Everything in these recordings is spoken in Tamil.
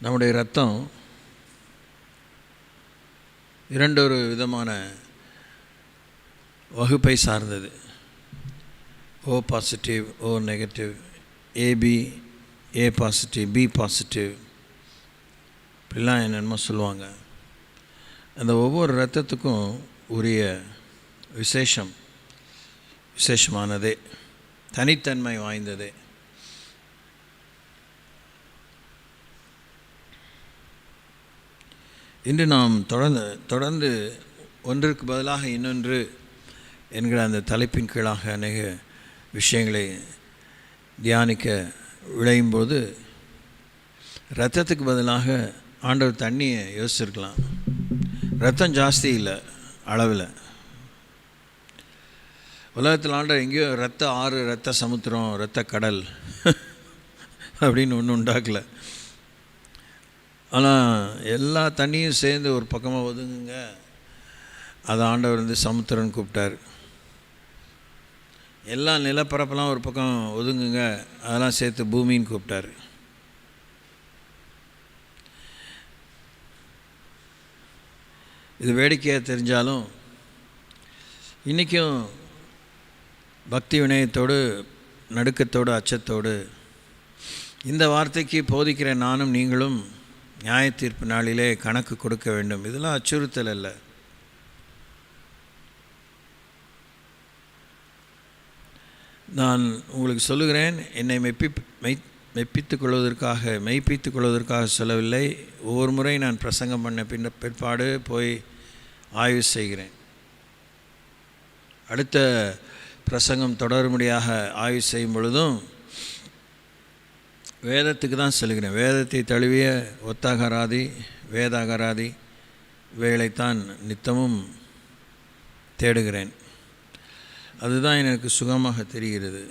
நம்முடைய இரத்தம் இரண்டொரு விதமான வகுப்பை சார்ந்தது. O positive, O negative, AB, A positive, B positive, இப்படிலாம் என்னென்னமோ சொல்லுவாங்க. அந்த ஒவ்வொரு இரத்தத்துக்கும் உரிய விசேஷமானதே, தனித்தன்மை வாய்ந்ததே. இன்று நாம் தொடர்ந்து ஒன்றிற்கு பதிலாக இன்னொன்று என்கிற அந்த தலைப்பின் கீழாக அநேக விஷயங்களை தியானிக்க விளையும்போது இரத்தத்துக்கு பதிலாக ஆண்டவர் தண்ணியை யோசிச்சிருக்கலாம். இரத்தம் ஜாஸ்தி இல்லை அளவில். உலகத்தில் ஆண்டவர் எங்கேயோ இரத்த ஆறு, இரத்த சமுத்திரம், இரத்த கடல் அப்படின்னு ஒன்று உண்டாக்கலை. ஆனால் எல்லா தண்ணியும் சேர்ந்து ஒரு பக்கமாக ஒதுங்குங்க, அதை ஆண்டவர் சமுத்திரம்னு கூப்பிட்டார். எல்லா நிலப்பரப்பெல்லாம் ஒரு பக்கம் ஒதுங்குங்க, அதெல்லாம் சேர்த்து பூமின்னு கூப்பிட்டார். இது வேடிக்கையாக தெரிஞ்சாலும் இன்றைக்கும் பக்தி வினயத்தோடு, நடுக்கத்தோடு, அச்சத்தோடு இந்த வார்த்தைக்கு போதிக்கிற நானும் நீங்களும் நியாய தீர்ப்பு நாளிலே கணக்கு கொடுக்க வேண்டும். இதெல்லாம் அச்சுறுத்தல் அல்ல. நான் உங்களுக்கு சொல்லுகிறேன், என்னை மெய்ப்பித்துக் கொள்வதற்காக சொல்லவில்லை. ஒவ்வொரு முறை நான் பிரசங்கம் பண்ண பிற்பாடு போய் ஆய்வு செய்கிறேன். அடுத்த பிரசங்கம் தொடரும்படியாக ஆய்வு செய்யும் பொழுதும் வேதத்துக்கு தான் சொல்லுகிறேன். வேதத்தை தழுவிய ஒத்தகராதி, வேதாகராதி வேளைத்தான் நித்தமும் தேடுகிறேன். அதுதான் எனக்கு சுகமாக தெரிகிறது.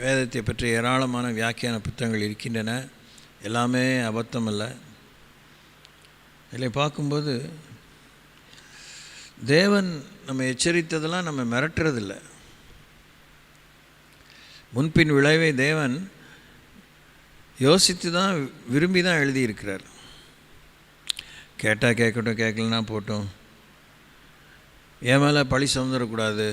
வேதத்தை பற்றி ஏராளமான வியாக்கியான புத்தகங்கள் இருக்கின்றன. எல்லாமே அபத்தம் அல்ல. இதில் பார்க்கும்போது தேவன் நம்ம எச்சரித்ததெல்லாம் நம்ம மிரட்டுறதில்லை. முன்பின் விளைவை தேவன் யோசித்து தான், விரும்பி தான் எழுதியிருக்கிறார். கேட்டால் கேட்கட்டும், கேட்கலன்னா போட்டோம், என் மேலே பழி சுமந்துடக்கூடாது,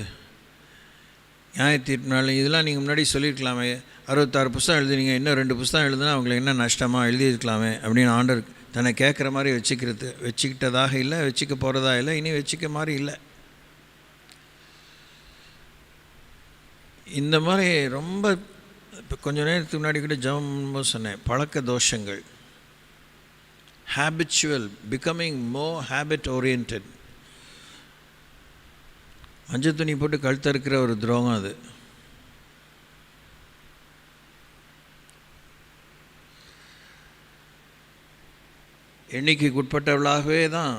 நியாய தீர்ப்பினாலும் இதெல்லாம் நீங்கள் முன்னாடி சொல்லியிருக்கலாமே, 66 புஸ்தகம் எழுதுனீங்க, இன்னும் 2 புஸ்தகம் எழுதுனா அவங்களுக்கு என்ன நஷ்டமாக, எழுதியிருக்கலாமே அப்படின்னு ஆண்டவர் தன்னை கேட்குற மாதிரி வச்சுக்கிட்டதாக இல்லை, வச்சுக்க போகிறதா இல்லை, இனி வச்சுக்க மாதிரி இல்லை. இந்த மாதிரி ரொம்ப இப்போ கொஞ்சம் நேரத்துக்கு முன்னாடி கூட ஜெபம் சொன்னேன், பழக்க தோஷங்கள், habitual, becoming more habit oriented. மஞ்சள் துணி போட்டு கழுத்த இருக்கிற ஒரு துரோகம் அது. எண்ணிக்கைக்கு உட்பட்டவர்களாகவே தான்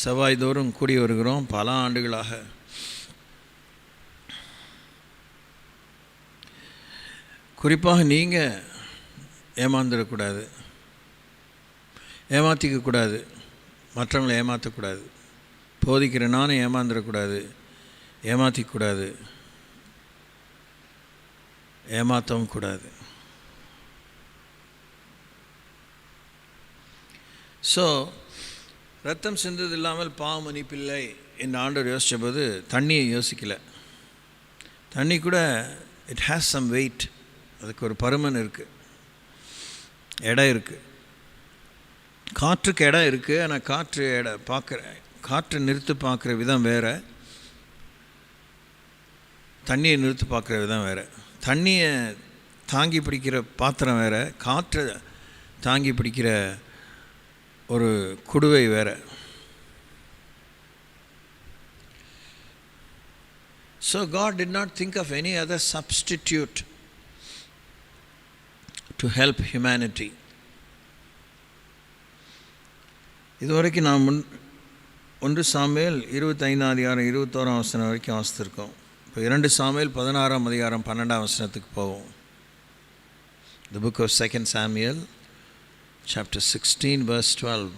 செவ்வாய் தோறும் கூடி வருகிறோம் பல ஆண்டுகளாக. குறிப்பாக நீங்கள் ஏமாந்துடக்கூடாது, ஏமாற்றிக்கக்கூடாது, மற்றவங்களை ஏமாற்றக்கூடாது, போதிக்கிற நானும் ஏமாந்துடக்கூடாது, ஏமாற்றிக்கூடாது, ஏமாற்றவும் கூடாது. ஸோ ரத்தம் சிந்தது இல்லாமல் பாவ மன்னிப்பில்லை என்று ஆண்டவர் யோசித்தபோது தண்ணியை யோசிக்கலை. தண்ணி கூட இட் ஹேஸ் சம் வெயிட், அதுக்கு ஒரு பருமன் இருக்குது, இடம் இருக்குது. காற்றுக்கு இடம் இருக்குது, ஆனால் காற்றை நிறுத்து பார்க்குற விதம் வேறு, தண்ணியை நிறுத்து பார்க்குற விதம் வேறு. தண்ணியை தாங்கி பிடிக்கிற பாத்திரம் வேறு, காற்றை தாங்கி பிடிக்கிற ஒரு குடுவை வேறு. So God did not think of any other substitute to help humanity. இதுவரைக்கும் நாம் 1 சாமுவேல் 25 அதிகாரம் 21 வசனம் வரைக்கும் வாசித்திருக்கோம். இப்போ 2 சாமுவேல் 16 அதிகாரம் 12 வசனத்துக்கு போவோம். The book of 2 Samuel chapter 16 verse 12.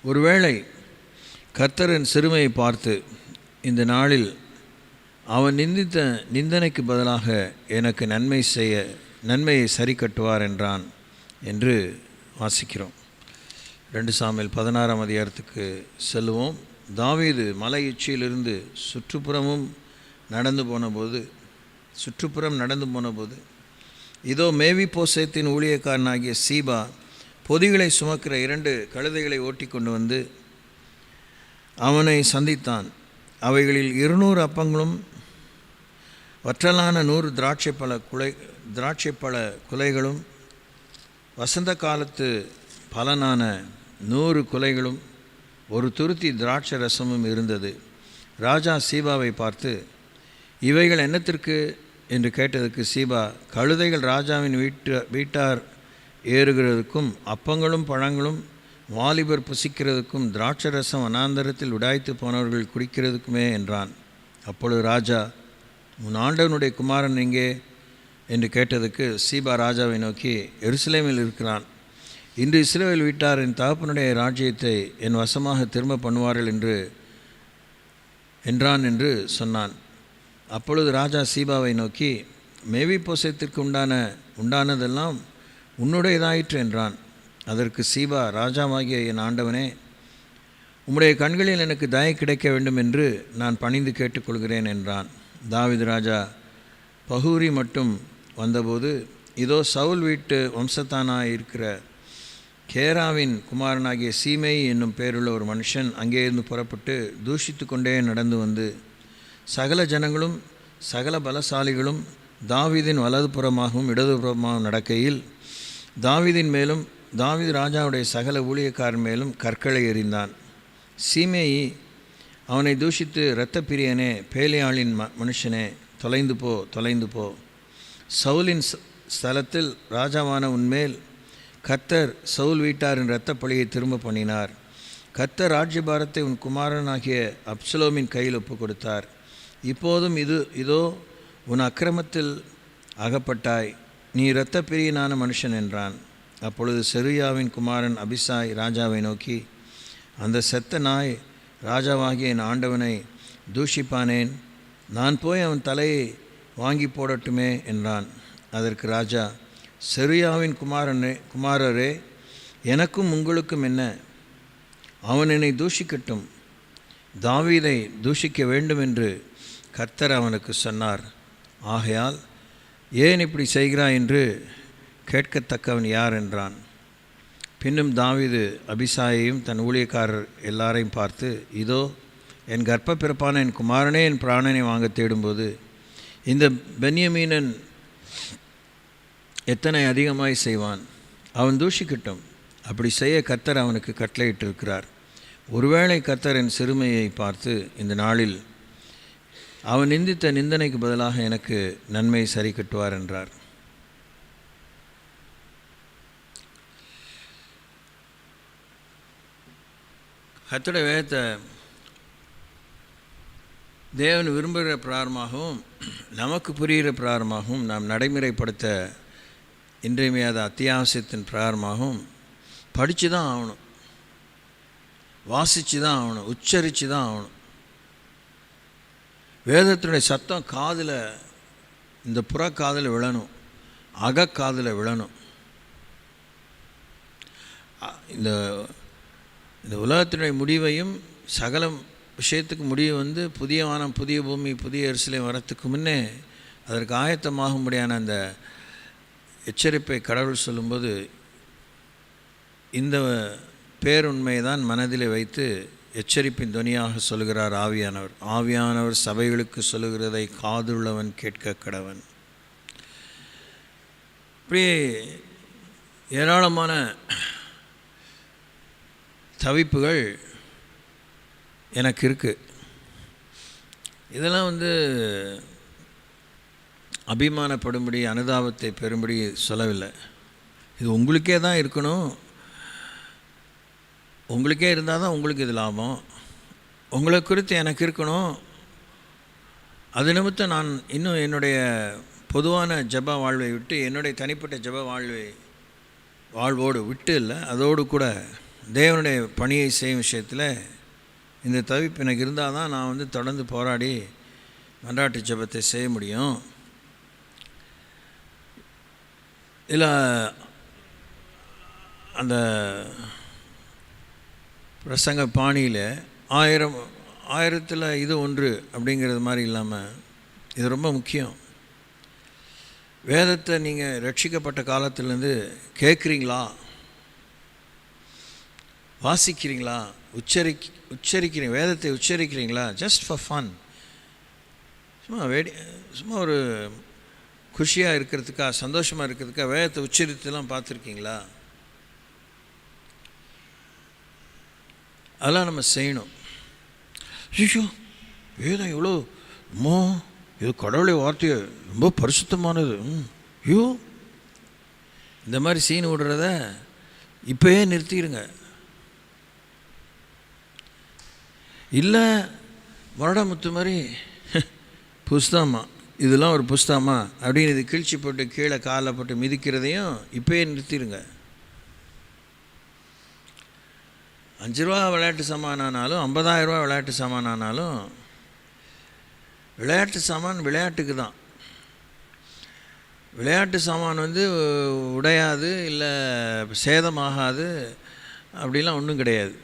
ஒருவேளை கர்த்தரின் சிறுமையை பார்த்து இந்த நாளில் அவன் நிந்தித்த நிந்தனைக்கு பதிலாக எனக்கு நன்மை செய்ய நன்மையை சரி கட்டுவார் என்றான் என்று வாசிக்கிறோம். 2 சாமுவேல் 16ஆம் அதிகாரத்துக்கு செல்லுவோம். தாவீது மலை உச்சியிலிருந்து சுற்றுப்புறம் நடந்து போனபோது இதோ மேவிபோசேத்தின் ஊழியக்காரனாகிய சீபா பொதிகளை சுமக்கிற 2 கழுதைகளை ஓட்டி கொண்டு வந்து அவனை சந்தித்தான். அவைகளில் 200 அப்பங்களும் வற்றலான 100 திராட்சைப்பழ குலைகளும் வசந்த காலத்து பலனான 100 குலைகளும் ஒரு துருத்தி திராட்சை ரசமும் இருந்தது. ராஜா சீபாவை பார்த்து, இவைகள் என்னத்திற்கு என்று கேட்டதுக்கு சீபா, கழுதைகள் ராஜாவின் வீட்டார் ஏறுகிறதுக்கும் அப்பங்களும் பழங்களும் வாலிபர் புசிக்கிறதுக்கும் திராட்சை ரசம் வனாந்தரத்தில் உடாய்த்து போனவர்கள் குடிக்கிறதுக்குமே என்றான். அப்பொழுது ராஜா, உன் ஆண்டவனுடைய குமாரன் எங்கே என்று கேட்டதுக்கு சீபா ராஜாவை நோக்கி, எருசலேமில் இருக்கிறான். இன்று இஸ்ரவேல் வீட்டார் என் தகப்பனுடைய ராஜ்யத்தை என் வசமாக திரும்ப பண்ணுவார்கள் என்றான் என்று சொன்னான். அப்பொழுது ராஜா சீபாவை நோக்கி, மேவிபோசேத்திற்கு உண்டானதெல்லாம் உன்னுடையதாயிற்று என்றான். அதற்கு சீபா, ராஜாவாகிய என் ஆண்டவனே, உம்முடைய கண்களில் எனக்கு தயை கிடைக்க வேண்டும் என்று நான் பணிந்து கேட்டுக்கொள்கிறேன் என்றான். தாவீது ராஜா பகூரி மட்டும் வந்தபோது, இதோ சவுல் வீட்டு வம்சத்தானாயிருக்கிற கேராவின் குமாரனாகிய சீமேயி என்னும் பேருள்ள ஒரு மனுஷன் அங்கேயிருந்து புறப்பட்டு தூஷித்து கொண்டே நடந்து வந்து சகல ஜனங்களும் சகல பலசாலிகளும் தாவீதின் வலதுபுறமாகவும் இடதுபுறமாகவும் நடக்கையில் தாவீதின் மேலும் தாவீது ராஜாவுடைய சகல ஊழியக்காரன் மேலும் கற்களை எறிந்தான். சீமேயி அவனை தூஷித்து, இரத்த பிரியனே, பேலியாளின் மனுஷனே, தொலைந்து போ. சவுலின் ஸ்தலத்தில் ராஜாவான உன்மேல் கர்த்தர் சவுல் வீட்டாரின் இரத்த பழியை திரும்ப பண்ணினார். கர்த்தர் ராஜ்யபாரத்தை உன் குமாரனாகிய அப்சலோமின் கையில் ஒப்பு கொடுத்தார். இப்போதும் இதோ உன் அக்கிரமத்தில் அகப்பட்டாய், நீ இரத்த பிரியனான மனுஷன் என்றான். அப்பொழுது செருயாவின் குமாரன் அபிசாய் ராஜாவை நோக்கி, அந்த செத்த நாய் ராஜாவாகிய என் ஆண்டவனை தூஷிப்பானேன், நான் போய் அவன் தலையை வாங்கி போடட்டுமே என்றான். அதற்கு ராஜா, செருயாவின் குமாரரே, எனக்கும் உங்களுக்கும் என்ன? அவன் என்னை தூஷிக்கட்டும், தாவீதை தூஷிக்க வேண்டும் என்று கர்த்தர் அவனுக்கு சொன்னார். ஆகையால் ஏன் இப்படி செய்கிறாய் என்று கேட்கத்தக்கவன் யார் என்றான். பின்னும் தாவீது அபிசாயையும் தன் ஊழியக்காரர் எல்லாரையும் பார்த்து, இதோ என் கர்ப்ப பிறப்பான என் குமாரனே என் பிராணனை வாங்க தேடும்போது இந்த பென்யமீனன் எத்தனை அதிகமாய் செய்வான், அவன் தூஷிக்கட்டும், அப்படி செய்ய கர்த்தர் அவனுக்கு கட்டளையிட்டிருக்கிறார். ஒருவேளை கர்த்தர் என் சிறுமையை பார்த்து இந்த நாளில் அவன் நிந்தித்த நிந்தனைக்கு பதிலாக எனக்கு நன்மை சரி கட்டுவார் என்றார். கர்த்தருடைய வேதத்தை தேவன் விரும்புகிற பிரகாரமாகவும் நமக்கு புரிகிற பிரகாரமாகவும் நாம் நடைமுறைப்படுத்த இன்றியமையாத அத்தியாவசியத்தின் பிரகாரமாகவும் படித்து தான் ஆகணும், வாசித்து தான் ஆகணும், உச்சரித்து தான் ஆகணும். வேதத்தினுடைய சத்தம் காதில், இந்த புறக்காதில் விழணும், அகக்காதில் விழணும். இந்த உலகத்தினுடைய முடிவையும் சகல விஷயத்துக்கு முடிவு புதிய வானம், புதிய பூமி, புதிய எருசலேம் வரத்துக்கு முன்னே அதற்கு ஆயத்தமாகும்படியான அந்த எச்சரிப்பை கடவுள் சொல்லும்போது இந்த பேருண்மையை தான் மனதிலே வைத்து எச்சரிப்பின் துணியாக சொல்கிறார் ஆவியானவர். ஆவியானவர் சபைகளுக்கு சொல்லுகிறதை காதுள்ளவன் கேட்க கடவன். இப்படியே ஏராளமான தவிப்புகள் எனக்கு இருக்குது. இதெல்லாம் அபிமானப்படும்படி, அனுதாபத்தை பெறும்படி சொல்லவில்லை. இது உங்களுக்கே தான் இருக்கணும். உங்களுக்கே இருந்தால் தான் உங்களுக்கு இது லாபம். உங்களை குறித்து எனக்கு இருக்கணும். அது நிமித்தம் நான் இன்னும் என்னுடைய பொதுவான ஜப வாழ்வை விட்டு, என்னுடைய தனிப்பட்ட ஜப வாழ்வோடு விட்டு இல்லை, அதோடு கூட தேவனுடைய பணியை செய்யும் விஷயத்தில் இந்த தவிப்பு எனக்கு இருந்தால் தான் நான் தொடர்ந்து போராடி மன்றாட்டு ஜபத்தை செய்ய முடியும். இதில் அந்த பிரசங்க பாணியில் ஆயிரத்தில் இது ஒன்று அப்படிங்கிறது மாதிரி இல்லாமல் இது ரொம்ப முக்கியம். வேதத்தை நீங்கள் ரட்சிக்கப்பட்ட காலத்திலேருந்து கேட்குறீங்களா, வாசிக்கிறீங்களா, உச்சரிக்கிறீங்க, வேதத்தை உச்சரிக்கிறீங்களா? ஜஸ்ட் ஃபார் ஃபன், சும்மா ஒரு குஷியாக இருக்கிறதுக்காக, சந்தோஷமாக இருக்கிறதுக்காக வேதத்தை உச்சரித்துலாம் பார்த்துருக்கீங்களா? அதெல்லாம் நம்ம செய்யணும். ஐயோ வேதம் இவ்வளோ இது கடவுளை வார்த்தையை ரொம்ப பரிசுத்தமானது, ஐயோ இந்த மாதிரி சீன் விடுறத இப்போயே நிறுத்திடுங்க. இல்லை வருடமுத்து மாதிரி புஸ்தகமா, இதெல்லாம் ஒரு புஸ்தகமா அப்படின்னு இது கிழிச்சி போட்டு கீழே காலை போட்டு மிதிக்கிறதையும் இப்போயே நிறுத்திடுங்க. 5 ரூபா விளையாட்டு சாமானானாலும் 50,000 ரூபா விளையாட்டு சாமானானாலும் விளையாட்டு சாமான் விளையாட்டுக்கு தான். விளையாட்டு சாமான் உடையாது, இல்லை சேதமாகாது, அப்படிலாம் ஒன்றும் கிடையாது.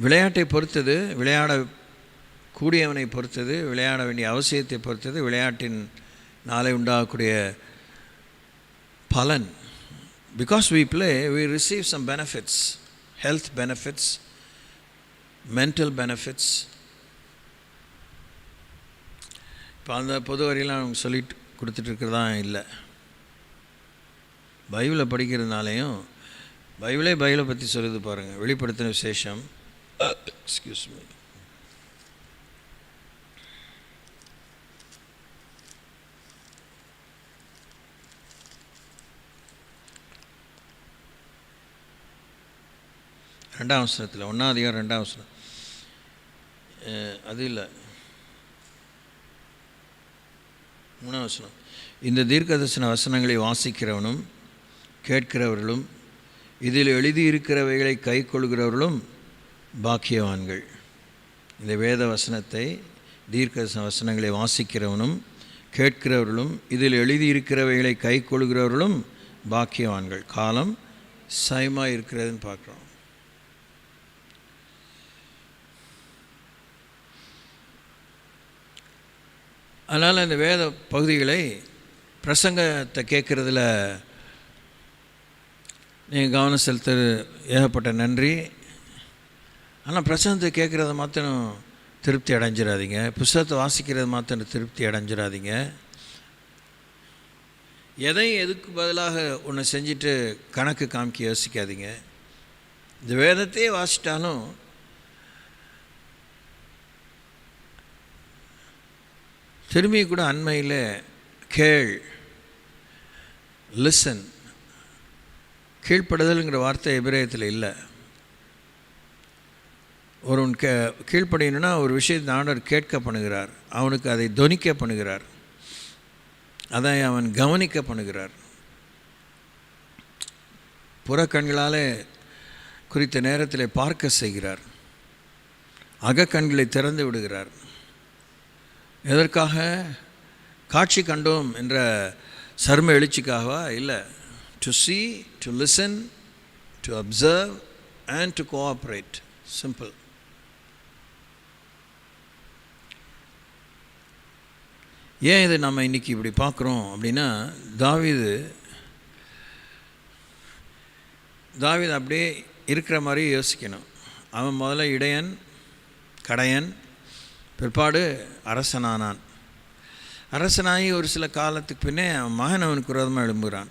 விளையாட்டை பொறுத்தது, விளையாட கூடியவனை பொறுத்தது, விளையாட வேண்டிய அவசியத்தை பொறுத்தது, விளையாட்டின் நாளை உண்டாகக்கூடிய பலன். Because we play, we receive some benefits, health benefits, mental benefits. இப்போ அந்த பொது வரையெல்லாம் அவங்க சொல்லிட்டு கொடுத்துட்ருக்கிறதா இல்லை. பைபிளை படிக்கிறதுனாலையும், பைபிளை பற்றி சொல்லுது பாருங்கள். வெளிப்படுத்தின விசேஷம், எக்ஸ்கியூஸ் மீ, ரெண்டாம் வசனத்தில், 1ஆம் அதிகாரம் 2ஆம் வசனம், அது இல்லை 3ஆம் வசனம். இந்த தீர்க்கதரிசன வசனங்களை வாசிக்கிறவனும் கேட்கிறவர்களும் இதில் எழுதியிருக்கிறவைகளை கை கொள்கிறவர்களும் பாக்கியவான்கள். இந்த வேத வசனத்தை, தீர்க்கதரிசன வசனங்களை வாசிக்கிறவனும் கேட்கிறவர்களும் இதில் எழுதியிருக்கிறவைகளை கை கொள்கிறவர்களும் பாக்கியவான்கள். காலம் சயமாக இருக்கிறதுன்னு பார்க்குறோம். அதனால் இந்த வேத பகுதிகளை பிரசங்கத்தை கேட்குறதுல நீங்கள் கவனம் செலுத்துறது ஏகப்பட்ட நன்றி. ஆனால் பிரசங்கத்தை கேட்குறத மாத்திரம் திருப்தி அடைஞ்சிடாதீங்க, புஸ்தகத்தை வாசிக்கிறது மாத்திரம் திருப்தி அடைஞ்சிடாதீங்க. எதுக்கு பதிலாக ஒன்று செஞ்சுட்டு கணக்கு காமிக்க யோசிக்காதீங்க. இந்த வேதத்தையே வாசிட்டாலும் திரும்பி கூட அண்மையில் கேள், லிசன், கீழ்ப்படுதல்ங்கிற வார்த்தை எபிரேயத்தில் இல்லை. ஒருவன் கீழ்ப்படியணுன்னா ஒரு விஷயத்தை ஆண்டவர் கேட்க பண்ணுகிறார், அவனுக்கு அதை தொனிக்க பண்ணுகிறார், அதை அவன் கவனிக்க பண்ணுகிறார். புறக்கண்களால் குறித்த நேரத்தில் பார்க்க செய்கிறார், அகக்கண்களை திறந்து விடுகிறார். எதற்காக? காட்சி கண்டோம் என்ற சர்ம எழுச்சிக்காகவா? இல்லை. To see, to listen, to observe and to cooperate. Simple. ஏன் இது நம்ம இன்றைக்கி இப்படி பார்க்குறோம் அப்படின்னா, தாவீது அப்படியே இருக்கிற மாதிரி யோசிக்கணும். அவன் முதல்ல இடையன், கடையன், பிற்பாடு அரசனானான். அரசனாகி ஒரு சில காலத்துக்கு பின்னே அவன் மகன் அவனுக்கு விரோதமாக எழும்புகிறான்.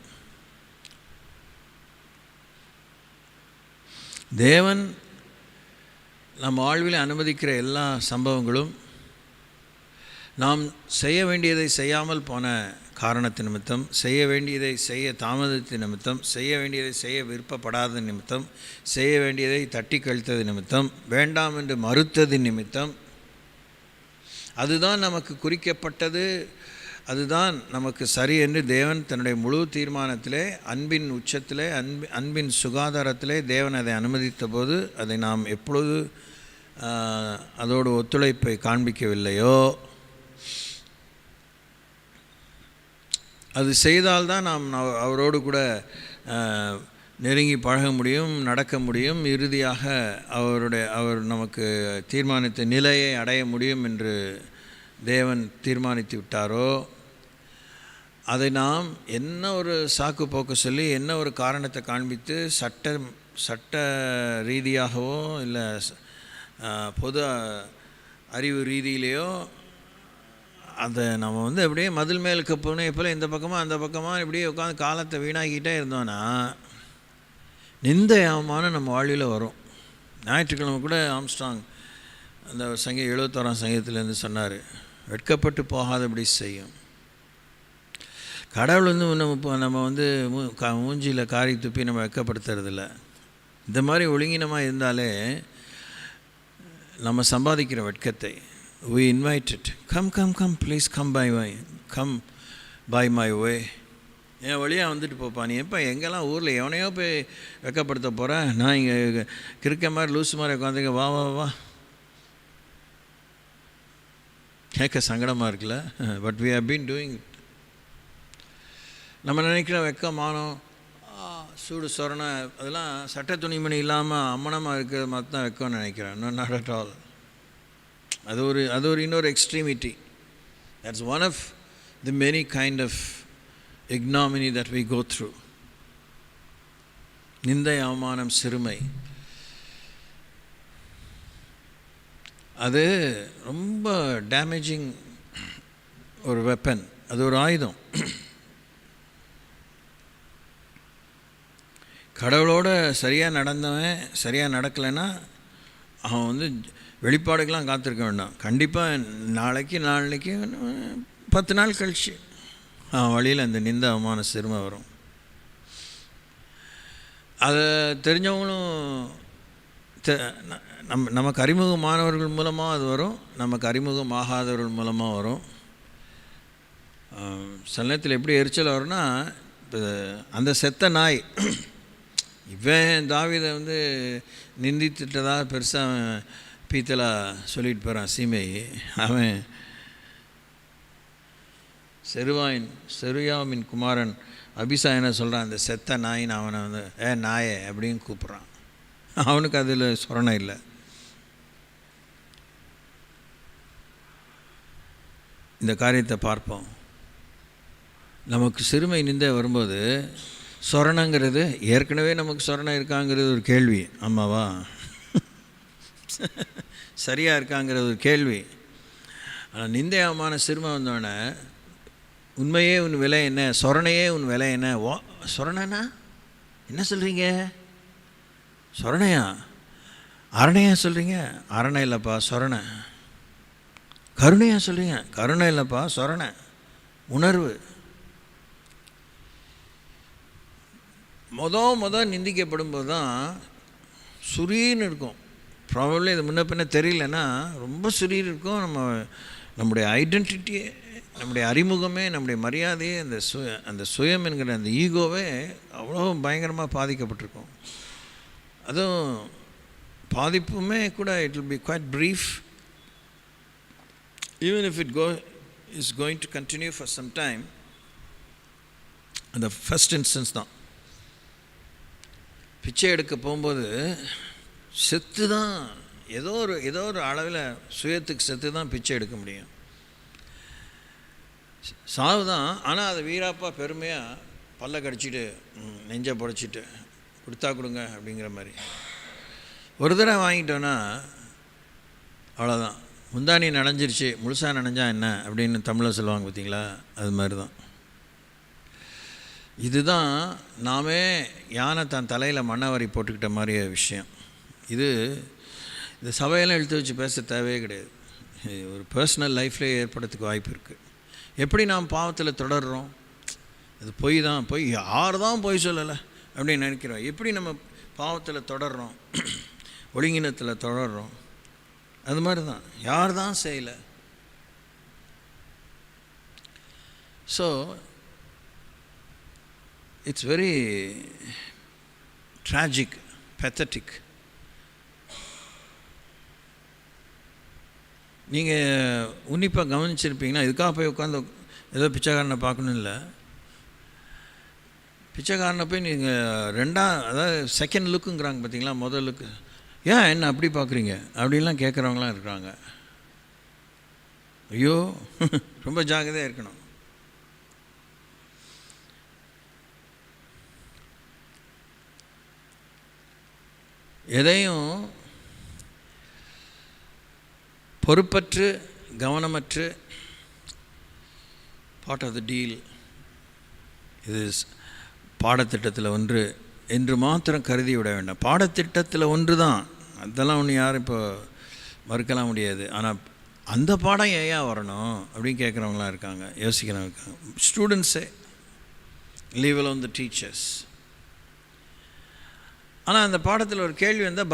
தேவன் நம் வாழ்வில் அனுமதிக்கிற எல்லா சம்பவங்களும் நாம் செய்ய வேண்டியதை செய்யாமல் போன காரணத்து நிமித்தம், செய்ய வேண்டியதை செய்ய தாமதத்தின் நிமித்தம், செய்ய வேண்டியதை செய்ய விருப்பப்படாத நிமித்தம், செய்ய வேண்டியதை தட்டி கழித்தது நிமித்தம், வேண்டாம் என்று மறுத்தது நிமித்தம், அதுதான் நமக்கு குறிக்கப்பட்டது, அதுதான் நமக்கு சரி என்று தேவன் தன்னுடைய முழு தீர்மானத்திலே, அன்பின் உச்சத்திலே, அன்பின் சுகாதாரத்திலே தேவன் அதை அனுமதித்த போது அதை நாம் எப்பொழுது அதோடு ஒத்துழைப்பை காண்பிக்கவில்லையோ அது செய்தால்தான் நாம் அவரோடு கூட நெருங்கி பழக முடியும், நடக்க முடியும், இறுதியாக அவர் நமக்கு தீர்மானித்த நிலையை அடைய முடியும் என்று தேவன் தீர்மானித்து விட்டாரோ, அதை நாம் என்ன ஒரு சாக்கு போக்கு சொல்லி என்ன ஒரு காரணத்தை காண்பித்து சட்ட ரீதியாகவோ இல்லை பொது அறிவு ரீதியிலேயோ அதை நம்ம அப்படியே மதில் மேலுக்கு போனே போல் இந்த பக்கமாக அந்த பக்கமாக இப்படியே உட்காந்து காலத்தை வீணாக்கிட்டே இருந்தோன்னா நிந்தை அவமானம் நம்ம வாழ்வில் வரும். ஞாயிற்றுக்கிழமை கூட ஆம்ஸ்ட்ராங் அந்த 71ஆம் சங்கீதத்திலேருந்து சொன்னார், வெட்கப்பட்டு போகாதபடி செய்யும். கடவுள் நம்ம மூஞ்சியில் காரி துப்பி நம்ம வெட்கப்படுத்துறதில்ல. இந்த மாதிரி ஒழுங்கினமாக இருந்தாலே நம்ம சம்பாதிக்கிற வெட்கத்தை we invited, come please come by my way. என் வழியாக வந்துட்டு போப்பா, நீ எப்போ எங்கெல்லாம் ஊரில் எவனையோ போய் வெக்கப்படுத்த போகிறேன், நான் இங்கே கிறுக்க மாதிரி லூஸ் மாதிரி உட்காந்துக்க, வா வா வா. கேட்க சங்கடமாக இருக்குல்ல, but we have been doing it. நம்ம நினைக்கிற வெக்கமானம் சூடு சொரணை அதெல்லாம் சட்ட துணிமணி இல்லாமல் அம்மனமாக இருக்கிறது மாதிரி தான் வெக்கம்னு நினைக்கிறேன். Not at all. அது ஒரு இன்னொரு extremity. That's one of the many kind of ignominy that we go through. நிந்தை, அவமானம், சிறுமை, அது ரொம்ப டேமேஜிங் ஒரு வெப்பன், அது ஒரு ஆயுதம். கடவுளோட சரியாக நடந்தவன் சரியாக நடக்கலைன்னா அவன் வெளிப்பாடுக்கெலாம் காத்திருக்க வேண்டாம். கண்டிப்பாக நாளைக்கு 10 நாள் கழிச்சு வழியில் அந்த நிந்த அவமான சிறுமை வரும். அதை தெரிஞ்சவங்களும் நமக்கு அறிமுகமானவர்கள் மூலமாக அது வரும், நமக்கு அறிமுகமாகாதவர்கள் மூலமாக வரும். சில நேரத்தில் எப்படி எரிச்சல் வரும்னா, இப்போ அந்த செத்த நாய் இவன் தாவீதை நிந்தித்துட்டதாக பெருசாக பீத்தலாக சொல்லிட்டு போகிறான் சீமை. அவன் செருயாவின் குமாரன் அபிசா என்ன சொல்கிறான், அந்த செத்த நாயின்னு அவனை நாயே அப்படின்னு கூப்பிட்றான். அவனுக்கு அதில் சொரணை இல்லை. இந்த காரியத்தை பார்ப்போம். நமக்கு சிறுமை நிந்தை வரும்போது சொரணங்கிறது ஏற்கனவே நமக்கு சொரணை இருக்காங்கிறது ஒரு கேள்வி, ஆமாவா? சரியாக இருக்காங்கிறது ஒரு கேள்வி. ஆனால் நிந்தை அவமான சிறுமை வந்தோடனே உண்மையே உன் விலை என்ன, சொரணையே உன் விலை என்ன. சொரணைனா என்ன சொல்கிறீங்க? சொரணையா? அரணையா சொல்கிறீங்க? அரணை இல்லைப்பா, சொரணை. கருணையா சொல்கிறீங்க? கருணை இல்லைப்பா, சொரணை. உணர்வு. நிந்திக்கப்படும் போது தான் சுரீன்னு இருக்கும். ப்ராபப்ளி இது முன்ன பின்ன தெரியலன்னா ரொம்ப சுரீர் இருக்கும். நம்முடைய ஐடென்டிட்டியே, நம்முடைய அறிமுகமே, நம்முடைய மரியாதையே, அந்த சுயம் என்கிற அந்த ஈகோவே அவ்வளோ பயங்கரமாக பாதிக்கப்பட்டிருக்கும். அதுவும் பாதிப்புமே கூட it will be quite brief. Even if is going to continue for some time. அந்த ஃபஸ்ட் இன்ஸ்டன்ஸ் தான். பிச்சை எடுக்க போகும்போது செத்து தான், ஏதோ ஒரு அளவில் சுயத்துக்கு செத்து தான் பிச்சை எடுக்க முடியும். சாவு தான். ஆனால் அதை வீராப்பாக பெருமையாக பல்ல கடிச்சிட்டு நெஞ்சை புடைச்சிட்டு கொடுத்தா கொடுங்க அப்படிங்கிற மாதிரி ஒரு தடவை வாங்கிட்டோன்னா அவ்வளோதான். முந்தானி நனைஞ்சிருச்சு, முழுசாக நனைஞ்சா என்ன அப்படின்னு தமிழில் சொல்லுவாங்க பார்த்தீங்களா, அது மாதிரி தான். இதுதான் நாமே யானை தன் தலையில் மண்ணவாரி போட்டுக்கிட்ட மாதிரியே விஷயம். இது சபையெல்லாம் எடுத்து வச்சு பேச தேவையே கிடையாது. ஒரு பர்சனல் லைஃப்லேயே ஏற்படுறதுக்கு வாய்ப்பு இருக்குது. எப்படி நாம் பாவத்தில் தொடர்றோம்? அது பொய் தான். யார் தான் பொய் சொல்லலை அப்படின்னு நினைக்கிறோம். எப்படி நம்ம பாவத்தில் தொடர்றோம், ஒழுங்கினத்தில் தொடர்றோம்? அது மாதிரி தான். யார் தான் செய்யலை? So it's very tragic, pathetic. நீங்கள் உன்னிப்பாக கவனிச்சிருப்பீங்கன்னா, இதுக்காக போய் உட்காந்து ஏதோ பிச்சைக்காரனை பார்க்கணும் இல்லை, பிச்சைக்காரனை போய் நீங்கள் அதாவது செகண்ட் லுக்குங்கிறாங்க பார்த்தீங்களா, முதல் லுக்கு. ஏன் என்ன அப்படி பார்க்குறீங்க அப்படின்லாம் கேட்குறவங்களாம் இருக்கிறாங்க. ஐயோ, ரொம்ப ஜாக்கிரதையாக இருக்கணும். எதையும் பொறுப்பற்று கவனமற்று பார்ட் ஆஃப் த டீல், இது பாடத்திட்டத்தில் ஒன்று என்று மாத்திரம் கருதி விட வேண்டாம். பாடத்திட்டத்தில் ஒன்று தான், அதெல்லாம் ஒன்று யாரும் இப்போ மறுக்கலாம் முடியாது. ஆனால் அந்த பாடம் ஏயா வரணும் அப்படின்னு கேட்குறவங்களாம் இருக்காங்க, யோசிக்கிறவங்க இருக்காங்க. ஸ்டூடெண்ட்ஸே லீவ் அலோன் த டீச்சர்ஸ். ஆனால் அந்த பாடத்தில் ஒரு கேள்வி வந்தால்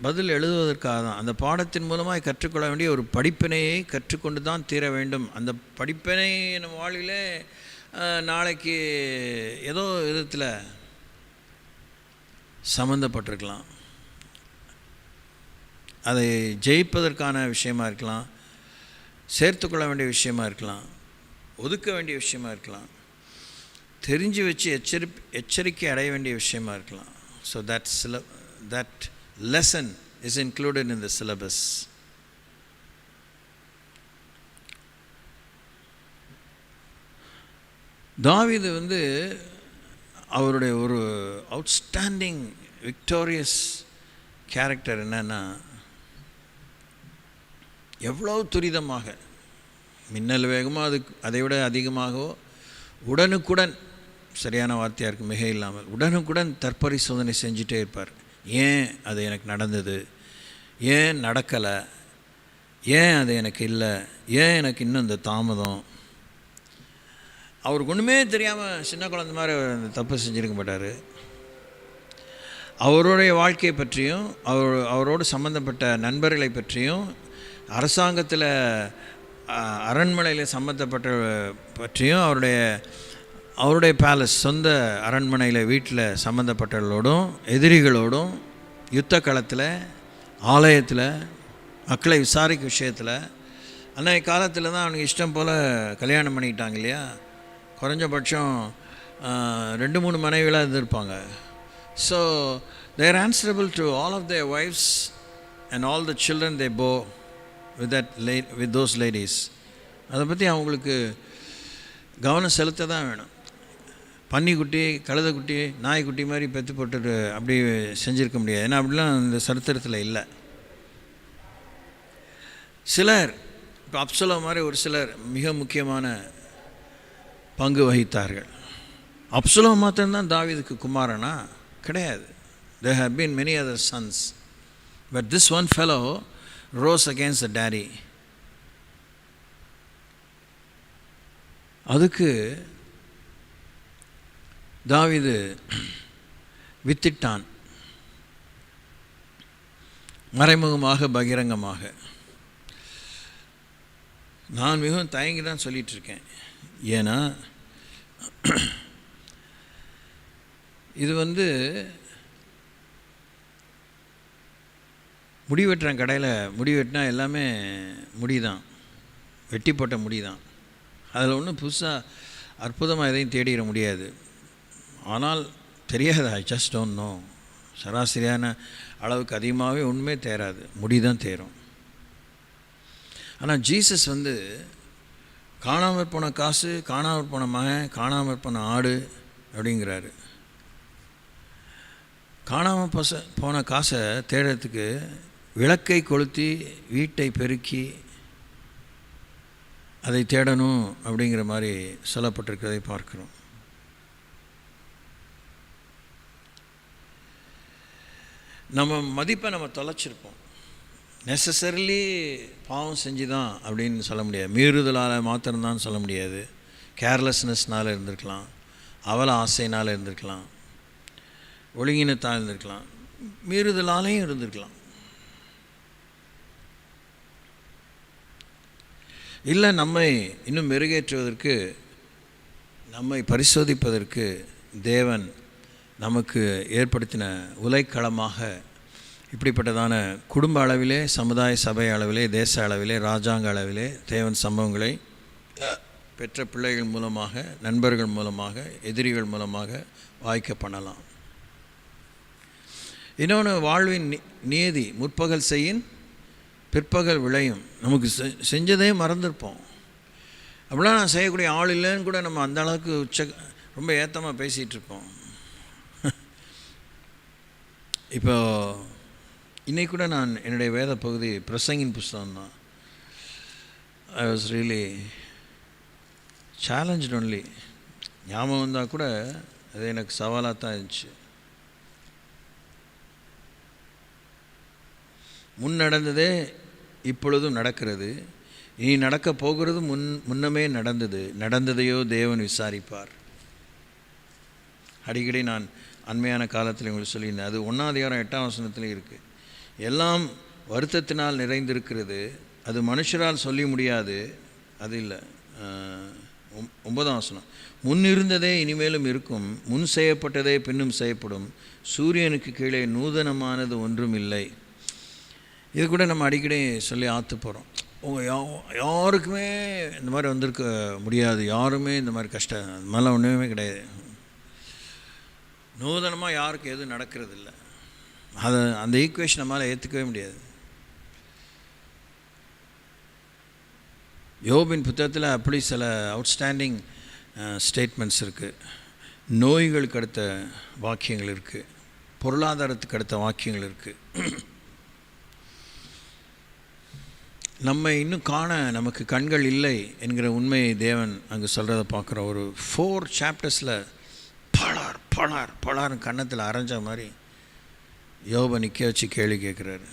பதில் எழுதுவதற்காக தான். அந்த பாடத்தின் மூலமாக கற்றுக்கொள்ள வேண்டிய ஒரு படிப்பினையை கற்றுக்கொண்டு தான் தீர வேண்டும். அந்த படிப்பினை நம்ம வாழ்விலே நாளைக்கு ஏதோ விதத்தில் சம்மந்தப்பட்டிருக்கலாம். அதை ஜெயிப்பதற்கான விஷயமா இருக்கலாம், சேர்த்துக்கொள்ள வேண்டிய விஷயமா இருக்கலாம், ஒதுக்க வேண்டிய விஷயமா இருக்கலாம், தெரிஞ்சு வச்சு எச்சரிக்கை அடைய வேண்டிய விஷயமா இருக்கலாம். So that lesson is included in the syllabus. தாவீது அவருடைய ஒரு அவுட்ஸ்டாண்டிங் விக்டோரியஸ் கேரக்டர் என்னன்னா, எவ்வளோ துரிதமாக, மின்னல் வேகமாக, அதை விட அதிகமாகவோ, உடனுக்குடன், சரியான வார்த்தையாக இருக்குது, மிக இல்லாமல் உடனுக்குடன் தற்பரிசோதனை செஞ்சுட்டே இருப்பார். ஏன் அது எனக்கு நடந்தது, ஏன் நடக்கலை, ஏன் அது எனக்கு இல்லை, ஏன் எனக்கு இன்னும் இந்த தாமதம். அவருக்கு ஒன்றுமே தெரியாமல் சின்ன குழந்தை மாதிரி அந்த தப்பு செஞ்சுருக்க மாட்டார். அவருடைய வாழ்க்கையை பற்றியும் அவரோடு சம்மந்தப்பட்ட நண்பர்களை பற்றியும், அரசாங்கத்தில் அரண்மனையில் சம்மந்தப்பட்ட பற்றியும், அவருடைய பேலஸ் சொந்த அரண்மனையில் வீட்டில் சம்மந்தப்பட்டவர்களோடும் எதிரிகளோடும் யுத்த களத்தில் ஆலயத்தில் மக்களை விசாரிக்க விஷயத்தில், அன்றைய காலத்தில் தான் அவனுக்கு இஷ்டம் போல் கல்யாணம் பண்ணிக்கிட்டாங்க இல்லையா. குறைஞ்சபட்சம் 2-3 மனைவிகளாக இருந்திருப்பாங்க. So they are answerable to all of their wives and all the children they bore with those ladies. அதை பற்றி அவங்களுக்கு கவனம் செலுத்த தான் வேணும். பன்னிக்குட்டி, கழுதைக்குட்டி, நாய்க்குட்டி மாதிரி பெற்று போட்டுட்டு அப்படி செஞ்சுருக்க முடியாது. ஏன்னா அப்படிலாம் இந்த சரித்திரத்தில் இல்லை. சிலர், இப்போ அப்சலோம் மாதிரி ஒரு சிலர் மிக முக்கியமான பங்கு வகித்தார்கள். அப்சலோம் மாத்திரம்தான் தாவீதுக்கு குமாரனா? கிடையாது. There have been many other sons, but this one fellow rose against the daddy. அதுக்கு தாவீது வித்திட்டான், மறைமுகமாக பகிரங்கமாக. நான் மிகவும் தயங்கி தான் சொல்லிகிட்டு இருக்கேன். ஏன்னா இது முடி வெட்டுறேன், கடையில் முடி வெட்டினா எல்லாமே முடிதான், வெட்டி போட்ட முடிதான். அதில் ஒன்றும் புதுசாக அற்புதமாக எதையும் தேடிட முடியாது. ஆனால் தெரியாது, ஐ ஜஸ்ட் டோன்ட் நோ. சராசரியான அளவுக்கு அதிகமாகவே ஒன்றுமே தேராது, முடி தான் தேரும். ஆனால் ஜீசஸ் காணாமல் போன காசு, காணாமல் போன மகன், காணாமல் போன ஆடு அப்படிங்கிறாரு. காணாமல் போன காசை தேடுறதுக்கு விளக்கை கொளுத்தி வீட்டை பெருக்கி அதை தேடணும் அப்படிங்கிற மாதிரி சொல்லப்பட்டிருக்கிறதை பார்க்கிறோம். நம்ம மதிப்பை நம்ம தொலைச்சிருப்போம். நெசசரிலி பாவம் செஞ்சு தான் அப்படின்னு சொல்ல முடியாது, மீறுதலால் மாத்திரம்தான் சொல்ல முடியாது. கேர்லெஸ்னஸ்னால் இருந்திருக்கலாம், அவல ஆசைனால் இருந்திருக்கலாம், ஒழுங்கினத்தால் இருந்திருக்கலாம், மீறுதலாலையும் இருந்திருக்கலாம். இல்லை நம்மை இன்னும் மெருகேற்றுவதற்கு, நம்மை பரிசோதிப்பதற்கு தேவன் நமக்கு ஏற்படுத்தின உலைக்களமாக இப்படிப்பட்டதான குடும்ப அளவிலே, சமுதாய சபை அளவிலே, தேச அளவிலே, ராஜாங்க அளவிலே தேவன் சம்பவங்களை பெற்ற பிள்ளைகள் மூலமாக, நண்பர்கள் மூலமாக, எதிரிகள் மூலமாக வாய்க்க பண்ணலாம். இன்னொன்று, வாழ்வின் நியதி முற்பகல் செய்யின் பிற்பகல் விளையும். நமக்கு செஞ்சதே மறந்துருப்போம். அப்படிலாம் நான் செய்யக்கூடிய ஆள் இல்லைன்னு கூட நம்ம அந்த அளவுக்கு ரொம்ப ஏத்தமாக பேசிகிட்டு இருப்போம். இப்போ இன்றைக்கி கூட நான் என்னுடைய வேத பகுதி பிரசங்கின் புஸ்தகம் தான். I was really challenged only. ஞாபகம் வந்தால் கூட அது எனக்கு சவாலாக தான் இருந்துச்சு. முன் நடந்ததே இப்பொழுதும் நடக்கிறது, இனி நடக்க போகிறது முன்னமே நடந்ததையோ தேவன் விசாரிப்பார். அடிக்கடி நான் அண்மையான காலத்தில் உங்களுக்கு சொல்லியிருந்தேன். அது 1ஆம் அதிகாரம் 8ஆம் வசனத்துலேயும் இருக்குது. எல்லாம் வருத்தத்தினால் நிறைந்திருக்கிறது, அது மனுஷரால் சொல்லி முடியாது. அது இல்லை, 9ஆம் வசனம். முன் இருந்ததே இனிமேலும் இருக்கும், முன் செய்யப்பட்டதே பின்னும் செய்யப்படும், சூரியனுக்கு கீழே நூதனமானது ஒன்றும் இல்லை. இது கூட நம்ம அடிக்கடி சொல்லி ஆற்று போகிறோம். யாருக்குமே இந்த மாதிரி வந்திருக்க முடியாது, யாருமே இந்த மாதிரி கஷ்டம், அது மாதிரிலாம் ஒன்றுமே கிடையாது. நூதனமாக யாருக்கு எதுவும் நடக்கிறது இல்லை. அந்த ஈக்குவேஷன் நம்மளால் ஏற்றுக்கவே முடியாது. யோபின் புத்தகத்தில் அப்படி சில அவுட்ஸ்டாண்டிங் ஸ்டேட்மெண்ட்ஸ் இருக்குது. நோய்களுக்கு அடுத்த வாக்கியங்கள் இருக்குது, பொருளாதாரத்துக்கு அடுத்த வாக்கியங்கள் இருக்குது. நம்ம இன்னும் காண நமக்கு கண்கள் இல்லை என்கிற உண்மையை தேவன் அங்கே சொல்கிறத பார்க்குறோம். ஒரு 4 சாப்டர்ஸில் பலார் கன்னத்தில் அரைஞ்ச மாதிரி யோபை நிற்க வச்சு கேள்வி கேட்குறாரு.